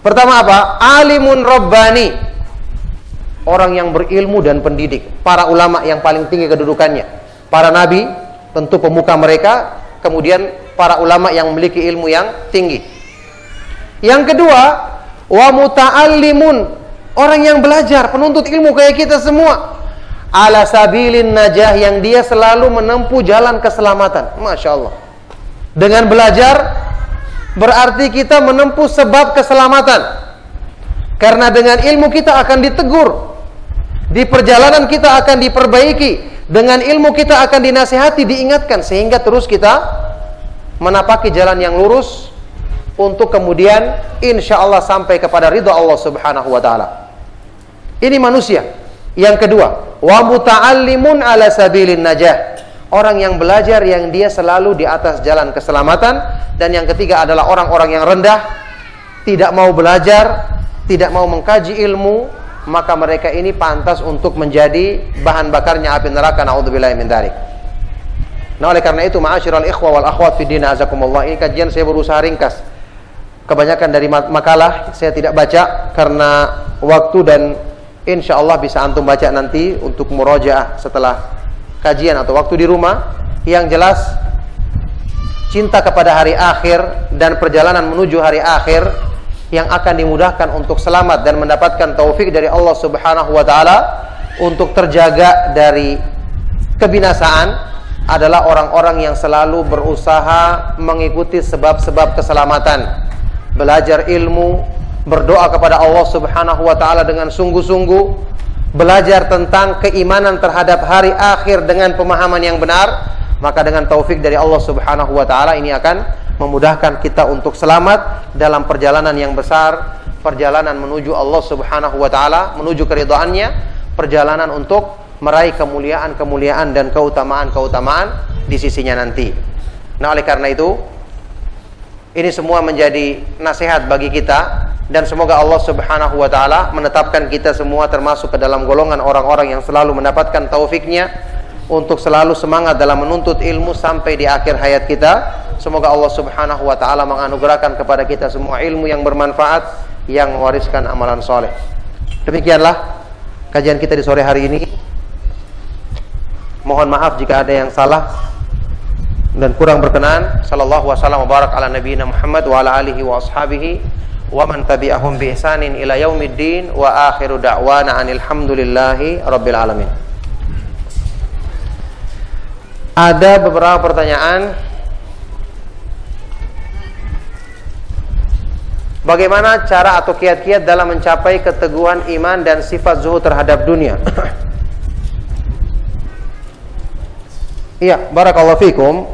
Pertama apa? Alimun rabbani, orang yang berilmu dan pendidik, para ulama yang paling tinggi kedudukannya, para nabi, tentu pemuka mereka, kemudian para ulama yang memiliki ilmu yang tinggi. Yang kedua, wa muta'allimun, orang yang belajar, penuntut ilmu kayak kita semua, ala sabilin najah, yang dia selalu menempuh jalan keselamatan. Masya Allah. Dengan belajar berarti kita menempuh sebab keselamatan, karena dengan ilmu kita akan ditegur, di perjalanan kita akan diperbaiki, dengan ilmu kita akan dinasihati, diingatkan, sehingga terus kita menapaki jalan yang lurus untuk kemudian insya Allah sampai kepada ridha Allah Subhanahu wa taala. Ini manusia. Yang kedua, wa muta'allimun ala sabilin najah, orang yang belajar yang dia selalu di atas jalan keselamatan. Dan yang ketiga adalah orang-orang yang rendah, tidak mau belajar, tidak mau mengkaji ilmu, maka mereka ini pantas untuk menjadi bahan bakarnya api neraka, naudzubillahi min dzalik. Nah, oleh karena itu, ma'asyiral ikhwah wal akhwat fi din, azakumullah, ini kajian saya berusaha ringkas. Kebanyakan dari makalah saya tidak baca karena waktu, dan insya Allah bisa antum baca nanti untuk murojaah setelah kajian atau waktu di rumah. Yang jelas, cinta kepada hari akhir dan perjalanan menuju hari akhir yang akan dimudahkan untuk selamat dan mendapatkan taufik dari Allah Subhanahu wa taala untuk terjaga dari kebinasaan adalah orang-orang yang selalu berusaha mengikuti sebab-sebab keselamatan. Belajar ilmu, berdoa kepada Allah Subhanahu wa taala dengan sungguh-sungguh, belajar tentang keimanan terhadap hari akhir dengan pemahaman yang benar, maka dengan taufik dari Allah Subhanahu wa taala ini akan memudahkan kita untuk selamat dalam perjalanan yang besar, perjalanan menuju Allah Subhanahu wa taala, menuju keridhaannya, perjalanan untuk meraih kemuliaan-kemuliaan dan keutamaan-keutamaan di sisinya nanti. Nah, oleh karena itu, ini semua menjadi nasihat bagi kita, dan semoga Allah Subhanahu wa taala menetapkan kita semua termasuk ke dalam golongan orang-orang yang selalu mendapatkan taufiknya untuk selalu semangat dalam menuntut ilmu sampai di akhir hayat kita. Semoga Allah Subhanahu wa taala menganugerahkan kepada kita semua ilmu yang bermanfaat, yang mewariskan amalan soleh. Demikianlah kajian kita di sore hari ini. Mohon maaf jika ada yang salah dan kurang berkenan. Sallallahu wasallam wa barak ala nabiyina Muhammad wa ala alihi wa ashabihi wa man tabi'ahum bi ihsanin ila yaumiddin, wa akhiru da'wana anil hamdulillahi rabbil alamin. Ada beberapa pertanyaan. Bagaimana cara atau kiat-kiat dalam mencapai keteguhan iman dan sifat zuhud terhadap dunia? Iya, barakallahu fikum.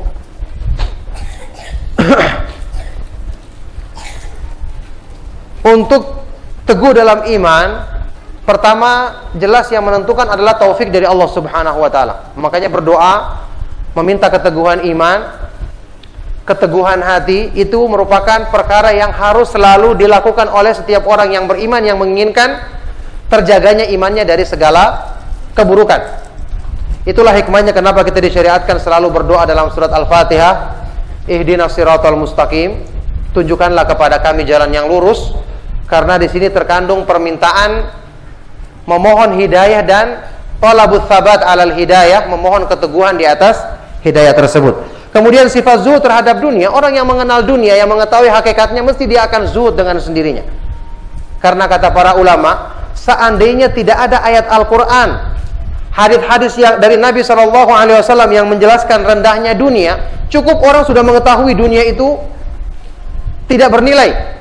Untuk teguh dalam iman, pertama jelas yang menentukan adalah taufik dari Allah Subhanahu wa taala. Makanya berdoa meminta keteguhan iman, keteguhan hati itu merupakan perkara yang harus selalu dilakukan oleh setiap orang yang beriman, yang menginginkan terjaganya imannya dari segala keburukan. Itulah hikmahnya kenapa kita disyariatkan selalu berdoa dalam surat Al-Fatihah, ihdinas siratal mustaqim, tunjukkanlah kepada kami jalan yang lurus. Karena di sini terkandung permintaan memohon hidayah dan talabut tsabat alal hidayah, memohon keteguhan di atas hidayah tersebut. Kemudian sifat zuhud terhadap dunia, orang yang mengenal dunia, yang mengetahui hakikatnya, mesti dia akan zuhud dengan sendirinya. Karena kata para ulama, seandainya tidak ada ayat Al-Quran, hadis-hadis yang dari Nabi SAW yang menjelaskan rendahnya dunia, cukup orang sudah mengetahui dunia itu tidak bernilai.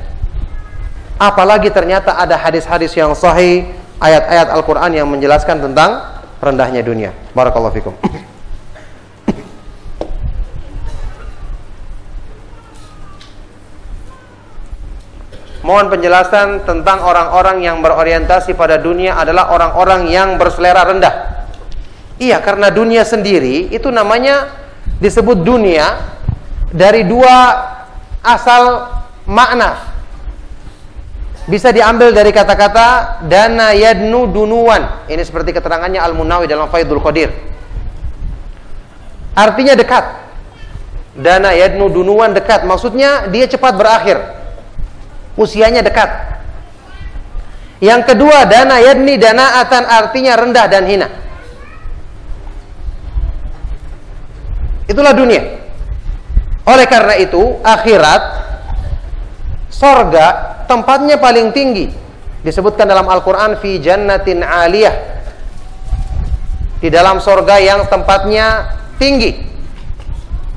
Apalagi ternyata ada hadis-hadis yang sahih, ayat-ayat Al-Quran yang menjelaskan tentang rendahnya dunia. Barakallahu fikum. Mohon penjelasan tentang orang-orang yang berorientasi pada dunia adalah orang-orang yang berselera rendah. Iya, karena dunia sendiri itu namanya disebut dunia dari dua asal makna. Bisa diambil dari kata-kata dana yadnu dunuwan. Ini seperti keterangannya Al-Munawi dalam Faidul Qadir. Artinya dekat. Dana yadnu dunuwan, dekat. Maksudnya dia cepat berakhir. Usianya dekat. Yang kedua, dana yadni danaatan, artinya rendah dan hina. Itulah dunia. Oleh karena itu, akhirat, sorga, tempatnya paling tinggi. Disebutkan dalam Al-Quran, fi jannatin aliyah, di dalam sorga yang tempatnya tinggi.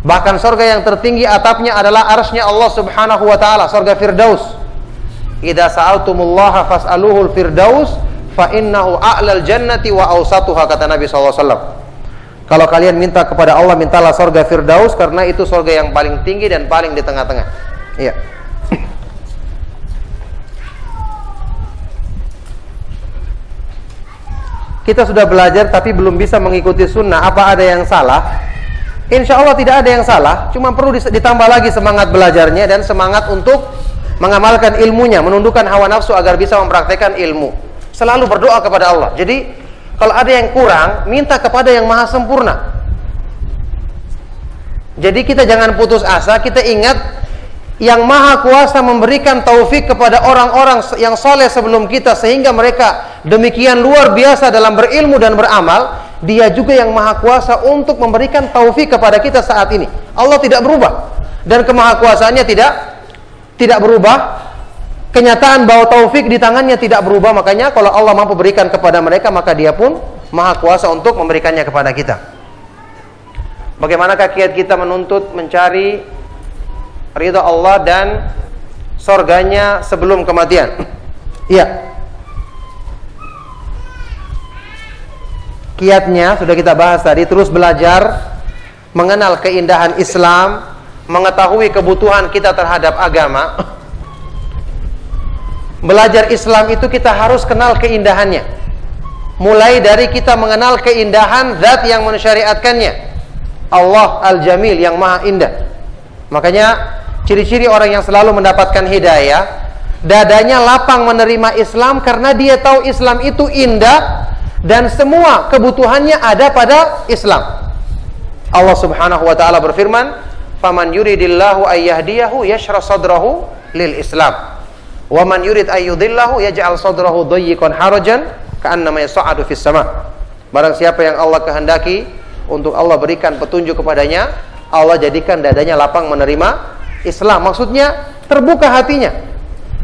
Bahkan sorga yang tertinggi atapnya adalah arsy-Nya Allah Subhanahu wa ta'ala, sorga Firdaus. Idza sa'altumullaha fas'aluhul firdaus fa innahu a'lal jannati wa awsatuha, kata Nabi SAW. Kalau kalian minta kepada Allah, mintalah sorga Firdaus, karena itu sorga yang paling tinggi dan paling di tengah-tengah. Iya. Kita sudah belajar tapi belum bisa mengikuti sunnah. Apa ada yang salah? Insya Allah tidak ada yang salah. Cuma perlu ditambah lagi semangat belajarnya dan semangat untuk mengamalkan ilmunya, menundukkan hawa nafsu agar bisa mempraktekkan ilmu. Selalu berdoa kepada Allah. Jadi kalau ada yang kurang, minta kepada yang maha sempurna. Jadi kita jangan putus asa. Kita ingat yang maha kuasa memberikan taufik kepada orang-orang yang soleh sebelum kita, sehingga mereka demikian luar biasa dalam berilmu dan beramal. Dia juga yang maha kuasa untuk memberikan taufik kepada kita saat ini. Allah tidak berubah dan kemahakuasaannya tidak berubah. Kenyataan bahwa taufik di tangannya tidak berubah. Makanya kalau Allah mampu berikan kepada mereka, maka dia pun maha kuasa untuk memberikannya kepada kita. Bagaimanakah kiat kita menuntut mencari ridha Allah dan surganya sebelum kematian? Iya. Kiatnya sudah kita bahas tadi, terus belajar mengenal keindahan Islam, mengetahui kebutuhan kita terhadap agama, belajar Islam itu kita harus kenal keindahannya. Mulai dari kita mengenal keindahan zat yang mensyariatkannya, Allah Al-Jamil, yang maha indah. Makanya ciri-ciri orang yang selalu mendapatkan hidayah, dadanya lapang menerima Islam karena dia tahu Islam itu indah dan semua kebutuhannya ada pada Islam. Allah Subhanahu wa taala berfirman, "Faman yuridillahu ayyahdiyahu yashrah sadrahu lil Islam, wa man yurid ayyudillahu yaj'al sadrahu dayyiqan harajan ka'annama yas'adu fis sama." Barang siapa yang Allah kehendaki untuk Allah berikan petunjuk kepadanya, Allah jadikan dadanya lapang menerima Islam. Maksudnya terbuka hatinya,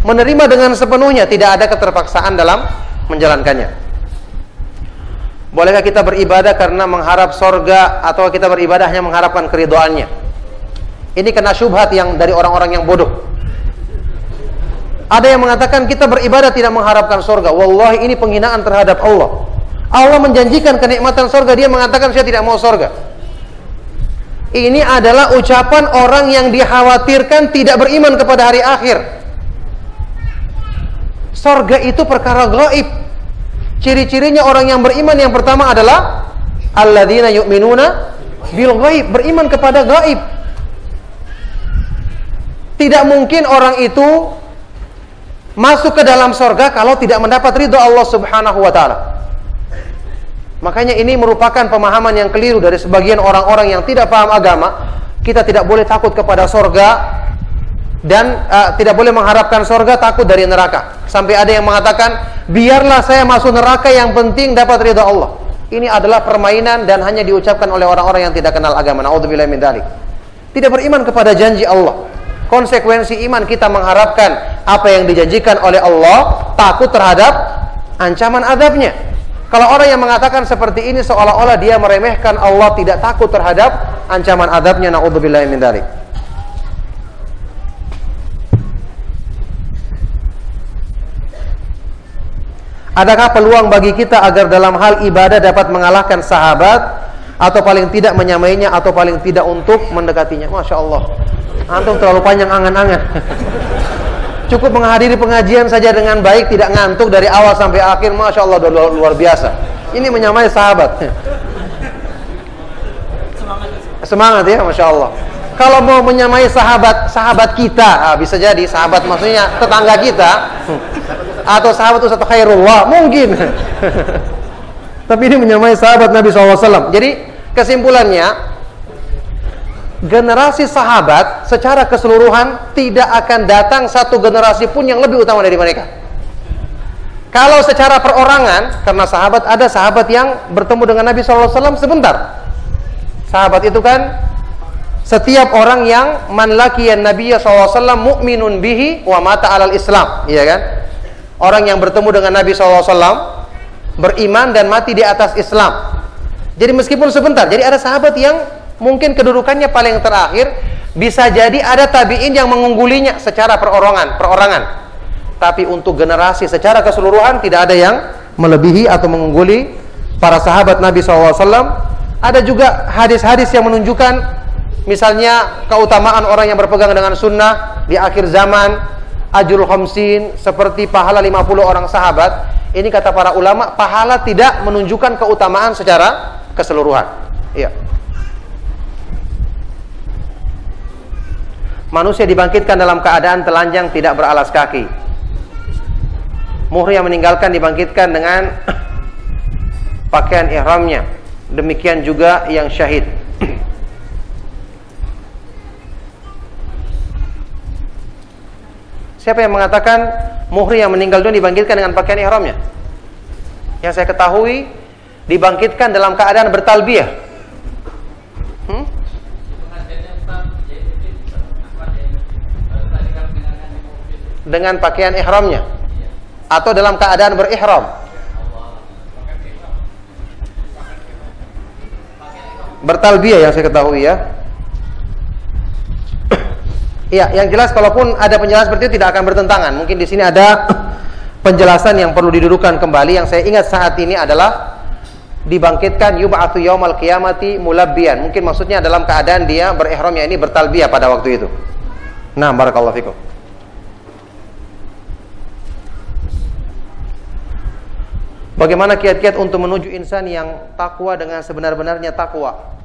menerima dengan sepenuhnya, tidak ada keterpaksaan dalam menjalankannya. Bolehkah kita beribadah karena mengharap sorga, atau kita beribadah hanya mengharapkan keridhaannya? Ini kena syubhat yang dari orang-orang yang bodoh. Ada yang mengatakan kita beribadah tidak mengharapkan sorga. Wallahi, ini penghinaan terhadap Allah. Allah menjanjikan kenikmatan sorga, dia mengatakan saya tidak mau sorga. Ini adalah ucapan orang yang dikhawatirkan tidak beriman kepada hari akhir. Sorga itu perkara gaib. Ciri-cirinya orang yang beriman yang pertama adalah alladzina yu'minuna bil ghaib, beriman kepada gaib. Tidak mungkin orang itu masuk ke dalam sorga kalau tidak mendapat ridho Allah Subhanahu wa taala. Makanya ini merupakan pemahaman yang keliru dari sebagian orang-orang yang tidak paham agama. Kita tidak boleh takut kepada sorga dan tidak boleh mengharapkan sorga, takut dari neraka. Sampai ada yang mengatakan, biarlah saya masuk neraka, yang penting dapat ridha Allah. Ini adalah permainan dan hanya diucapkan oleh orang-orang yang tidak kenal agama. Na'udzubillahi min dzalik. Tidak beriman kepada janji Allah. Konsekuensi iman kita mengharapkan apa yang dijanjikan oleh Allah, takut terhadap ancaman azabnya. Kalau orang yang mengatakan seperti ini, seolah-olah dia meremehkan Allah, tidak takut terhadap ancaman azabnya. Na'udzubillahi min dzalik. Adakah peluang bagi kita agar dalam hal ibadah dapat mengalahkan sahabat, atau paling tidak menyamainya, atau paling tidak untuk mendekatinya? Masya Allah, antum terlalu panjang angan-angan. Cukup menghadiri pengajian saja dengan baik, tidak ngantuk dari awal sampai akhir. Masya Allah, luar biasa. Ini menyamai sahabat. Semangat ya, Masya Allah. Kalau mau menyamai sahabat kita, bisa jadi sahabat maksudnya tetangga kita, atau sahabat Ustaz Khairullah, mungkin. Tapi ini menyamai sahabat Nabi SAW. Jadi kesimpulannya, generasi sahabat secara keseluruhan tidak akan datang satu generasi pun yang lebih utama dari mereka. Kalau secara perorangan, karena ada sahabat yang bertemu dengan Nabi SAW sebentar. Sahabat itu kan setiap orang yang man laqiyan Nabiya SAW mu'minun bihi wa mata alal Islam, iya kan? Orang yang bertemu dengan Nabi SAW beriman dan mati di atas Islam. Jadi meskipun sebentar, jadi ada sahabat yang mungkin kedudukannya paling terakhir, bisa jadi ada tabi'in yang mengunggulinya secara perorangan. Tapi untuk generasi secara keseluruhan tidak ada yang melebihi atau mengungguli para sahabat Nabi SAW. Ada juga hadis-hadis yang menunjukkan misalnya keutamaan orang yang berpegang dengan sunnah di akhir zaman, ajrul khamsin, seperti pahala 50 orang sahabat. Ini kata para ulama, pahala tidak menunjukkan keutamaan secara keseluruhan. Iya. Manusia dibangkitkan dalam keadaan telanjang, tidak beralas kaki. Muhrim yang meninggalkan dibangkitkan dengan pakaian ihramnya. Demikian juga yang syahid. Siapa yang mengatakan muhrim yang meninggal dunia dibangkitkan dengan pakaian ihramnya? Yang saya ketahui dibangkitkan dalam keadaan bertalbiyah. Dengan pakaian ihramnya atau dalam keadaan berihram. Bertalbiyah yang saya ketahui ya. Iya, yang jelas kalaupun ada penjelasan seperti itu tidak akan bertentangan. Mungkin di sini ada penjelasan yang perlu didudukkan kembali. Yang saya ingat saat ini adalah dibangkitkan yub'atsu yaumal qiyamati mulabbiyan. Mungkin maksudnya dalam keadaan dia berihram, ya ini bertalbiyah pada waktu itu. Nah, barakallahu fikum. Bagaimana kiat-kiat untuk menuju insan yang takwa dengan sebenar-benarnya takwa?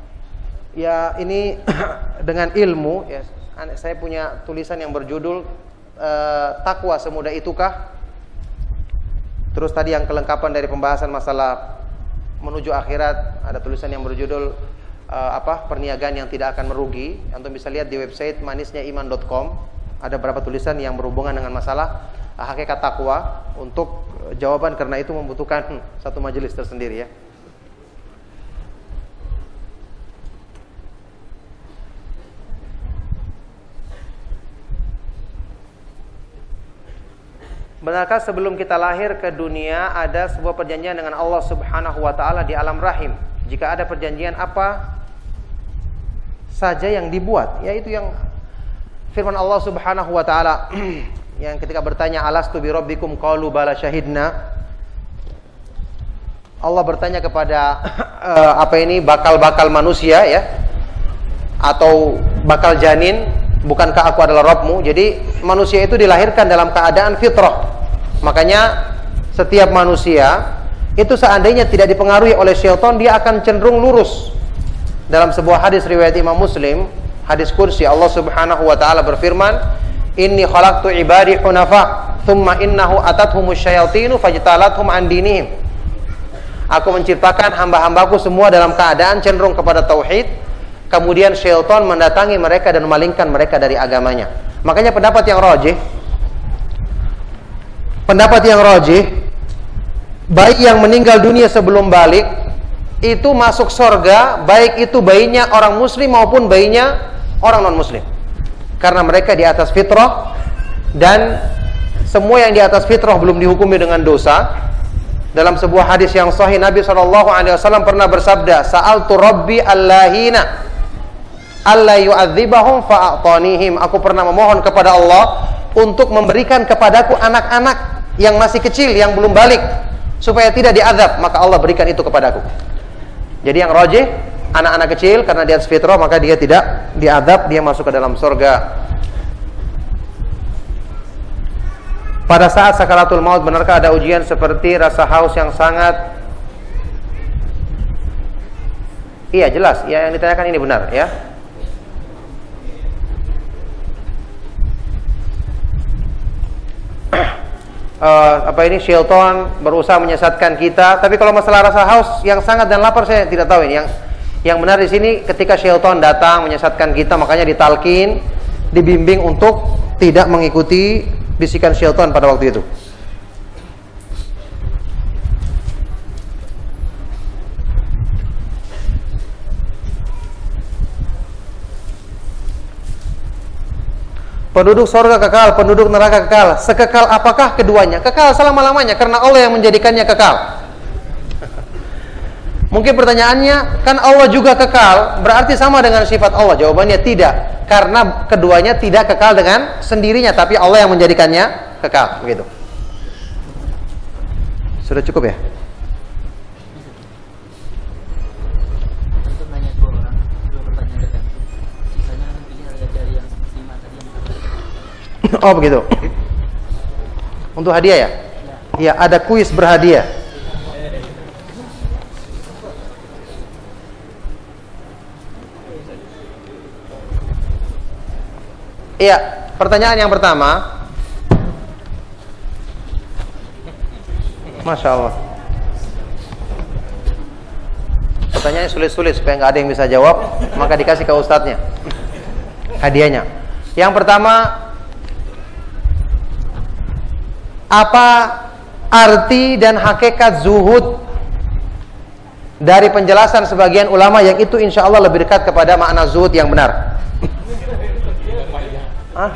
Ya, ini dengan ilmu, ya. Saya punya tulisan yang berjudul takwa semudah itukah? Terus tadi yang kelengkapan dari pembahasan masalah menuju akhirat, ada tulisan yang berjudul perniagaan yang tidak akan merugi. Antum bisa lihat di website manisnyaiman.com. Ada beberapa tulisan yang berhubungan dengan masalah hakikat takwa. Untuk jawaban karena itu membutuhkan satu majelis tersendiri, ya. Benarkah sebelum kita lahir ke dunia ada sebuah perjanjian dengan Allah Subhanahu wa taala di alam rahim? Jika ada perjanjian, apa saja yang dibuat? Yaitu yang firman Allah Subhanahu wa taala yang ketika bertanya, alastu bi rabbikum qalu bala syahidna. Allah bertanya kepada bakal-bakal manusia, ya, atau bakal janin, bukankah aku adalah Rabbmu? Jadi manusia itu dilahirkan dalam keadaan fitrah. Makanya setiap manusia itu seandainya tidak dipengaruhi oleh syaitan, dia akan cenderung lurus. Dalam sebuah hadis riwayat Imam Muslim, hadis kursi, Allah Subhanahu wa taala berfirman, inni khalaqtu ibadi hunafa thumma innahu atathumus syayatinu fajtalathum an dinihim. Aku menciptakan hamba-hambaku semua dalam keadaan cenderung kepada tauhid, kemudian syaitan mendatangi mereka dan memalingkan mereka dari agamanya. Makanya pendapat yang rajih, bayi yang meninggal dunia sebelum balik itu masuk surga, baik itu bayinya orang muslim maupun bayinya orang non muslim. Karena mereka di atas fitrah, dan semua yang di atas fitrah belum dihukumi dengan dosa. Dalam sebuah hadis yang sahih, Nabi SAW pernah bersabda, sa'altu rabbi allahina alla yu'adzibahum fa'atanihim. Aku pernah memohon kepada Allah untuk memberikan kepadaku anak-anak yang masih kecil, yang belum balik, supaya tidak diazab, maka Allah berikan itu kepadaku. Jadi yang rajih, anak-anak kecil karena di atas fitrah, maka dia tidak diazab, dia masuk ke dalam surga. Pada saat sakaratul maut, benarkah ada ujian seperti rasa haus yang sangat? Iya, jelas. Ya, yang ditanyakan ini benar, ya. Syaitan berusaha menyesatkan kita. Tapi kalau masalah rasa haus yang sangat dan lapar, saya tidak tahu ini. Yang benar di sini, ketika syaitan datang menyesatkan kita, makanya ditalkin, dibimbing untuk tidak mengikuti bisikan syaitan pada waktu itu. Penduduk surga kekal, penduduk neraka kekal. Sekekal apakah keduanya? Kekal selama-lamanya, karena Allah yang menjadikannya kekal. Mungkin pertanyaannya, kan Allah juga kekal, berarti sama dengan sifat Allah? Jawabannya tidak, karena keduanya tidak kekal dengan sendirinya, tapi Allah yang menjadikannya kekal. Begitu. Sudah cukup ya? Oh begitu. Untuk hadiah ya? Ya, ada kuis berhadiah. Iya, pertanyaan yang pertama. Masya Allah. Pertanyaannya sulit-sulit supaya nggak ada yang bisa jawab, maka dikasih ke ustadznya hadiahnya. Yang pertama, apa arti dan hakikat zuhud dari penjelasan sebagian ulama yang itu insya Allah lebih dekat kepada makna zuhud yang benar? Hah?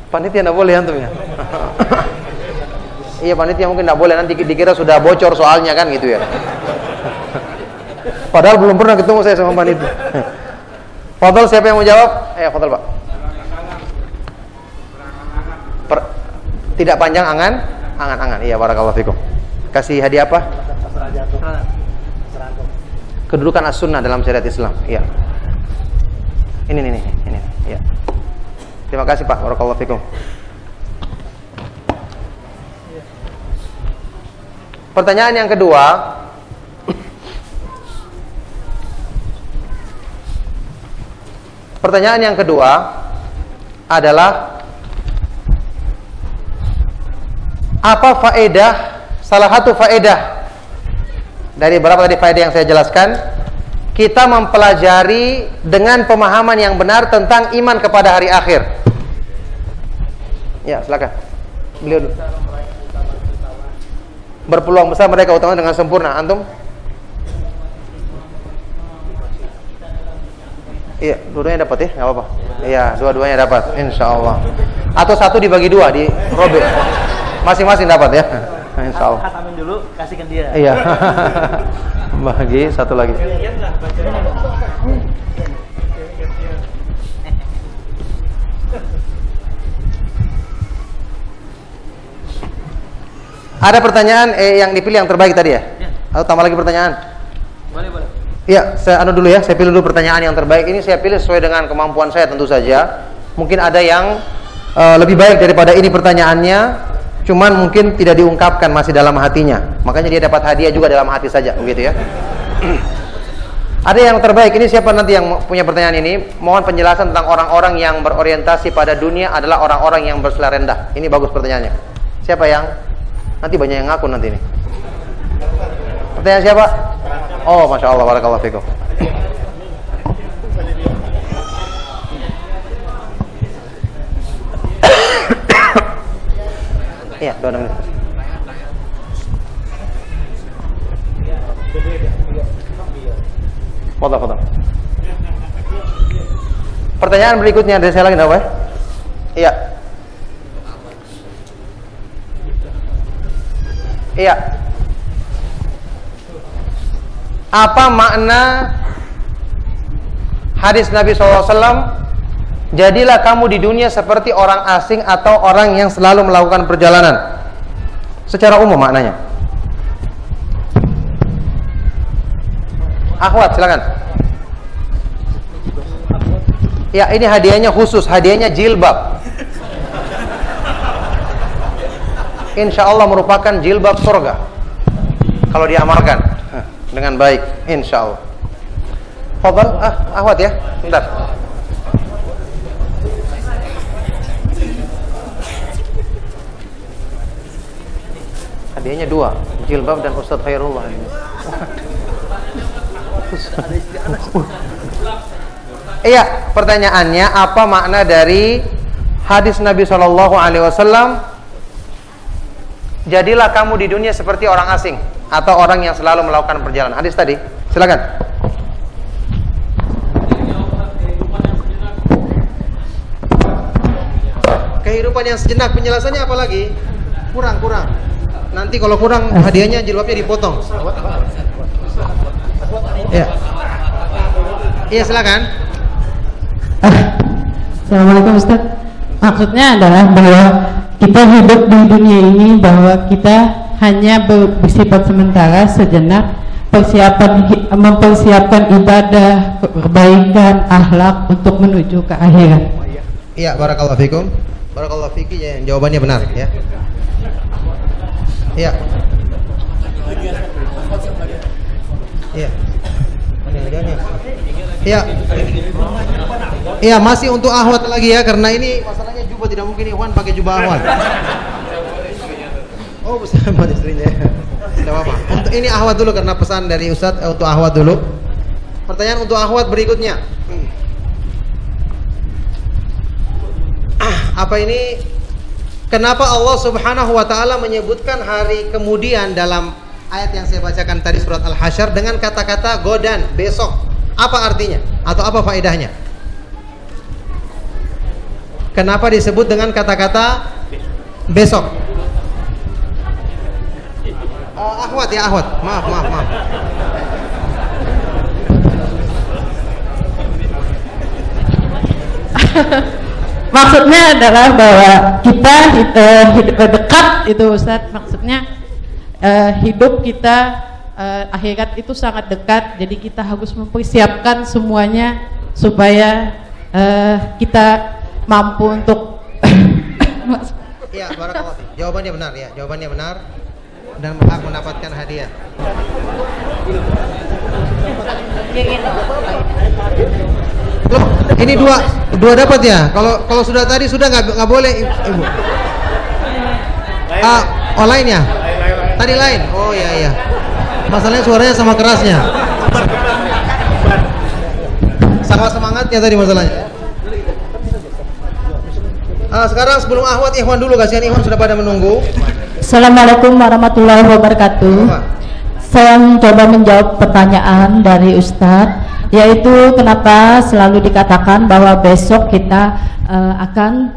Panitia nggak boleh antum ya? Iya, panitia mungkin nggak boleh, nanti dikira sudah bocor soalnya kan gitu ya. Padahal belum pernah ketemu saya sama panitia. Fadol, siapa yang mau jawab? Fadol Pak. Tidak panjang angan-angan. Iya, barakallahu fikum. Kasih hadiah apa? Kedudukan as-sunnah dalam syariat Islam. Iya. Ini. Iya. Terima kasih Pak. Barakallahu fikum. Pertanyaan yang kedua. Pertanyaan yang kedua adalah apa faedah, salah satu faedah dari berapa tadi faedah yang saya jelaskan, kita mempelajari dengan pemahaman yang benar tentang iman kepada hari akhir. Ya, silakan. Beliau dulu. Berpeluang besar mereka utama dengan sempurna. Antum? Iya, dua-duanya dapat ya, nggak apa-apa. Iya, dua-duanya dapat, insya Allah. Atau satu dibagi dua, di robek. Masing-masing dapat ya, insya Allah. Khatamin dulu, kasihkan dia. Iya. Bagi satu lagi. Ada pertanyaan yang dipilih yang terbaik tadi ya? Atau tambah lagi pertanyaan? Boleh. Iya, saya dulu ya, saya pilih dulu pertanyaan yang terbaik. Ini saya pilih sesuai dengan kemampuan saya tentu saja. Mungkin ada yang lebih baik daripada ini pertanyaannya, cuman mungkin tidak diungkapkan masih dalam hatinya. Makanya dia dapat hadiah juga dalam hati saja, begitu ya. Ada yang terbaik, ini siapa nanti yang punya pertanyaan ini? Mohon penjelasan tentang orang-orang yang berorientasi pada dunia adalah orang-orang yang berselera rendah. Ini bagus pertanyaannya. Siapa yang? Nanti banyak yang ngaku nanti ini. Pertanyaan siapa? Oh, Masya Allah, barakallahu fikum. Iya, 2 menit. Fadal. Pertanyaan berikutnya dari saya lagi, apa? Iya. Iya. Apa makna hadis Nabi SAW? Jadilah kamu di dunia seperti orang asing atau orang yang selalu melakukan perjalanan. Secara umum maknanya. Akhwat, silakan. Ya, ini hadiahnya khusus, hadiahnya jilbab. Insya Allah merupakan jilbab surga kalau diamalkan dengan baik, insya Allah. Fadal, Ahwat ya, bentar. Hadiahnya 2, jilbab dan Ustadz Khairullah. Iya, pertanyaannya apa makna dari hadis Nabi SAW? Jadilah kamu di dunia seperti orang asing atau orang yang selalu melakukan perjalanan. Hadis tadi, silakan. Kehidupan yang sejenak, penjelasannya apa lagi? Kurang. Nanti kalau kurang hadiahnya jilbabnya dipotong. Iya. Iya, silakan. Assalamualaikum Ustaz. Maksudnya adalah bahwa kita hidup di dunia ini, bahwa kita hanya bersifat sementara, sejenak, mempersiapkan ibadah, kebaikan, akhlak untuk menuju ke akhirat. Iya, barakallahu fikum. Barakallahu fiki, ya, jawabannya benar ya. Iya. Iya. Iya. Iya, masih untuk Ahwat lagi ya, karena ini masalahnya jubah, tidak mungkin Ikhwan pakai jubah Ahwat. Oh, bersama istrinya. Tidak apa-apa. Untuk ini Ahwat dulu karena pesan dari Ustadz, untuk Ahwat dulu. Pertanyaan untuk Ahwat berikutnya. Apa ini? Kenapa Allah Subhanahu wa taala menyebutkan hari kemudian dalam ayat yang saya bacakan tadi surat Al-Hasyr dengan kata-kata godan, besok? Apa artinya? Atau apa faedahnya? Kenapa disebut dengan kata-kata besok? Ahwat ya, Ahwat. Maaf. Maksudnya adalah bahwa kita hidup dekat itu Ustaz, maksudnya hidup kita akhirat itu sangat dekat, jadi kita harus mempersiapkan semuanya supaya kita mampu untuk Iya, barakallah. Jawabannya benar ya, jawabannya benar dan berhak mendapatkan hadiah. Loh, ini dua dapat ya? Kalau sudah tadi sudah nggak boleh, Ibu. Lainnya? Tadi lain. Oh iya. Masalahnya suaranya sama kerasnya. Sama semangatnya tadi masalahnya. Sekarang sebelum Ahwat, Ikhwan dulu, kasihan Ikhwan sudah pada menunggu. Assalamualaikum warahmatullahi wabarakatuh. Saya mencoba menjawab pertanyaan dari Ustadz, yaitu kenapa selalu dikatakan bahwa besok kita akan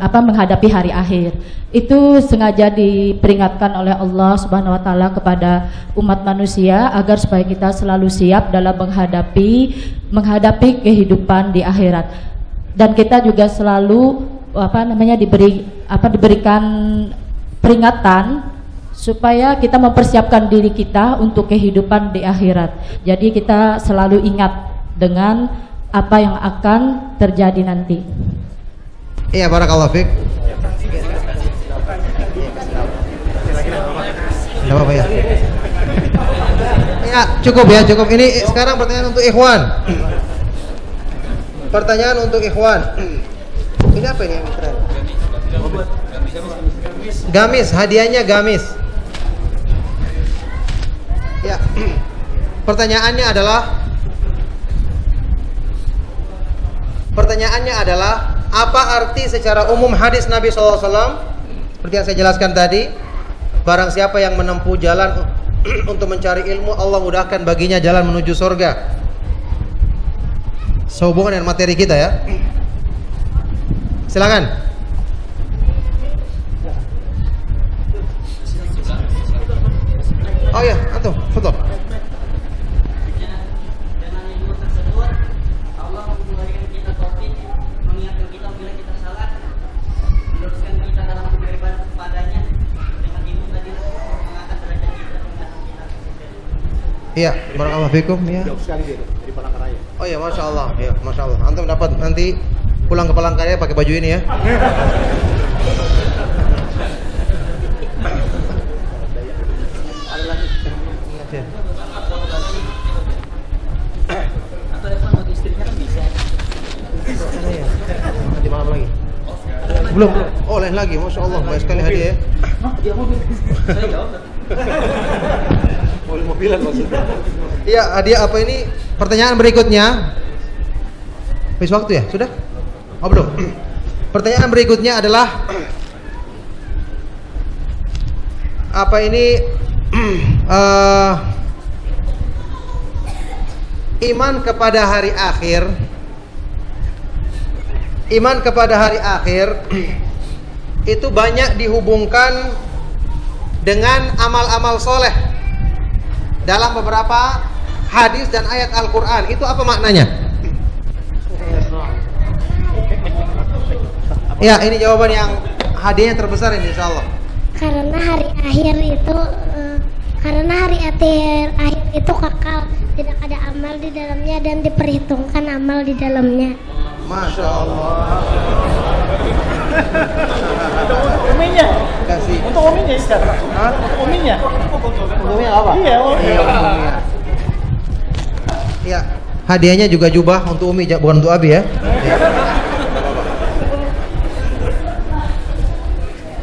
menghadapi hari akhir. Itu sengaja diperingatkan oleh Allah Subhanahu wa taala kepada umat manusia agar supaya kita selalu siap dalam menghadapi kehidupan di akhirat. Dan kita juga selalu diberikan peringatan supaya kita mempersiapkan diri kita untuk kehidupan di akhirat. Jadi kita selalu ingat dengan apa yang akan terjadi nanti. Iya, barakallahu fiik. Enggak apa-apa ya. Ya, cukup. Ini sekarang pertanyaan untuk Ikhwan. Pertanyaan untuk Ikhwan. Ini apa ini yang keren? Gamis, hadiahnya gamis. Ya. Pertanyaannya adalah apa arti secara umum hadis Nabi SAW? Seperti yang saya jelaskan tadi, barang siapa yang menempuh jalan untuk mencari ilmu, Allah mudahkan baginya jalan menuju surga. Sehubungan dengan materi kita ya. Silakan. Oh ya, antum, foto. Iya, barakallahu fikum ya. Jauh sekali dia dari Palangkaraya. Oh iya, masya Allah, ya, masya Allah. Antum dapat nanti pulang ke Palangkaraya pakai baju ini ya. Ada lagi. Ingat ya. Atau telepon buat istrinya kan bisa. Nanti malam lagi. Belum. Oh, lain lagi, masya Allah, banyak sekali hadiah ya. Dia mobil. Saya jawab. Mobilan maksudnya. Iya, hadiah apa ini? Pertanyaan berikutnya. Habis waktu ya? Sudah? Oh, belum. Pertanyaan berikutnya adalah apa ini? Iman kepada hari akhir. Iman kepada hari akhir itu banyak dihubungkan dengan amal-amal soleh dalam beberapa hadis dan ayat Al-Quran. Itu apa maknanya? Ya, ini jawaban yang hadiahnya terbesar ini insya Allah. Karena hari akhir itu kekal, tidak ada amal di dalamnya dan diperhitungkan amal di dalamnya. Masya Allah. Untuk uminya. Kasih. Untuk uminya Ustaz. Hah? Untuk uminya. Untungnya apa? Iya, untungnya. Ya, hadiahnya juga jubah untuk Umi, bukan untuk Abi ya.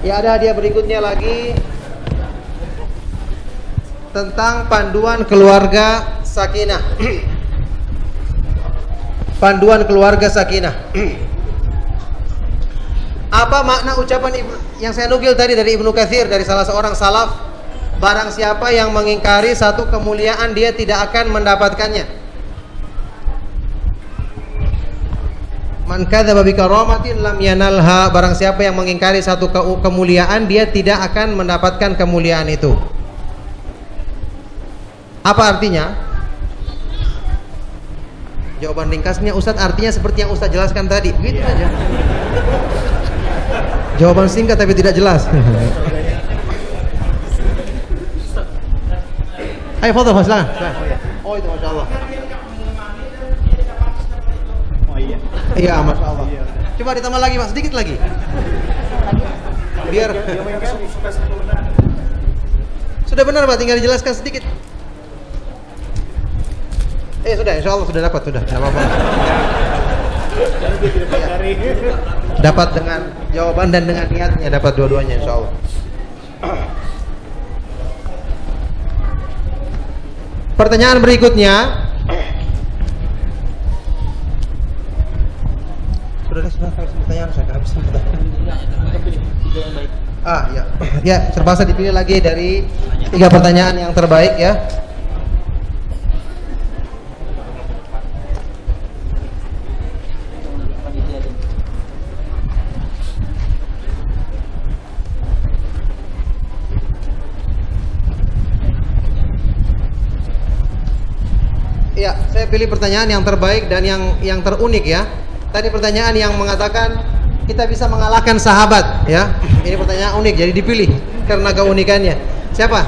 Ya, ada hadiah berikutnya lagi tentang panduan keluarga sakinah. Panduan keluarga sakinah. Apa makna ucapan yang saya nukil tadi dari Ibnu Katsir, dari salah seorang salaf? Barang siapa yang mengingkari satu kemuliaan, dia tidak akan mendapatkannya. Man kadzaba bi karamatin lam yanalha. Barang siapa yang mengingkari satu kemuliaan, dia tidak akan mendapatkan kemuliaan itu. Apa artinya? Jawaban ringkasnya, Ustadz, artinya seperti yang Ustadz jelaskan tadi. Begitu aja. Jawaban singkat tapi tidak jelas. Ayo foto, silakan. Oh itu masya Allah. Oh iya. Iya masya Allah. Coba ditambah lagi mas, sedikit lagi. Biar. Sudah benar Pak, tinggal dijelaskan sedikit. Sudah, insya Allah sudah dapat, sudah. Tidak apa-apa. Dapat dengan jawaban dan dengan niatnya, dapat dua-duanya insya Allah. Pertanyaan berikutnya. Sudah pertanyaan saya habis. Ya. Ya, terpaksa dipilih lagi dari 3 pertanyaan yang terbaik ya. Ya, saya pilih pertanyaan yang terbaik dan yang terunik ya. Tadi pertanyaan yang mengatakan kita bisa mengalahkan sahabat ya. Ini pertanyaan unik jadi dipilih karena keunikannya. Siapa?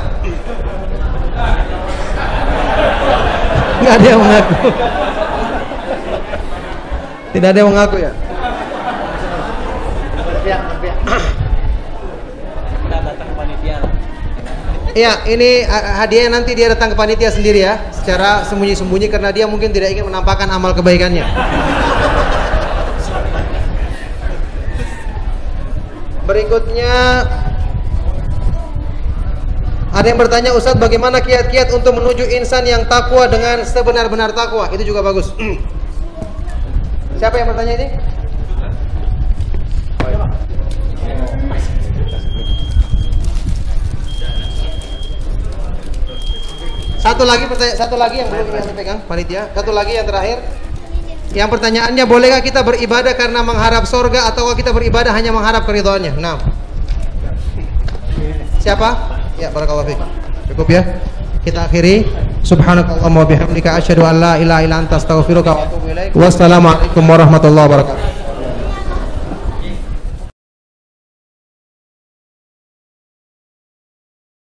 Nggak ada yang mengaku. Tidak ada yang mengaku ya. Kita datang ke panitia. Iya, ini hadiah nanti dia datang ke panitia sendiri ya, secara sembunyi-sembunyi karena dia mungkin tidak ingin menampakkan amal kebaikannya. Berikutnya ada yang bertanya, Ustadz bagaimana kiat-kiat untuk menuju insan yang takwa dengan sebenar-benar takwa? Itu juga bagus. Siapa yang bertanya ini? Satu lagi yang belum kita pegang panitia. Satu lagi yang terakhir. Yang pertanyaannya, bolehkah kita beribadah karena mengharap surga atau kita beribadah hanya mengharap keridhaannya? Nah. Siapa? Ya, barakallahu fiik. Cukup ya. Kita akhiri. Subhanakallahumma wa bihamdika asyhadu an la ilaha illa anta astaghfiruka wa atubu ilaik. Wassalamualaikum warahmatullahi wabarakatuh.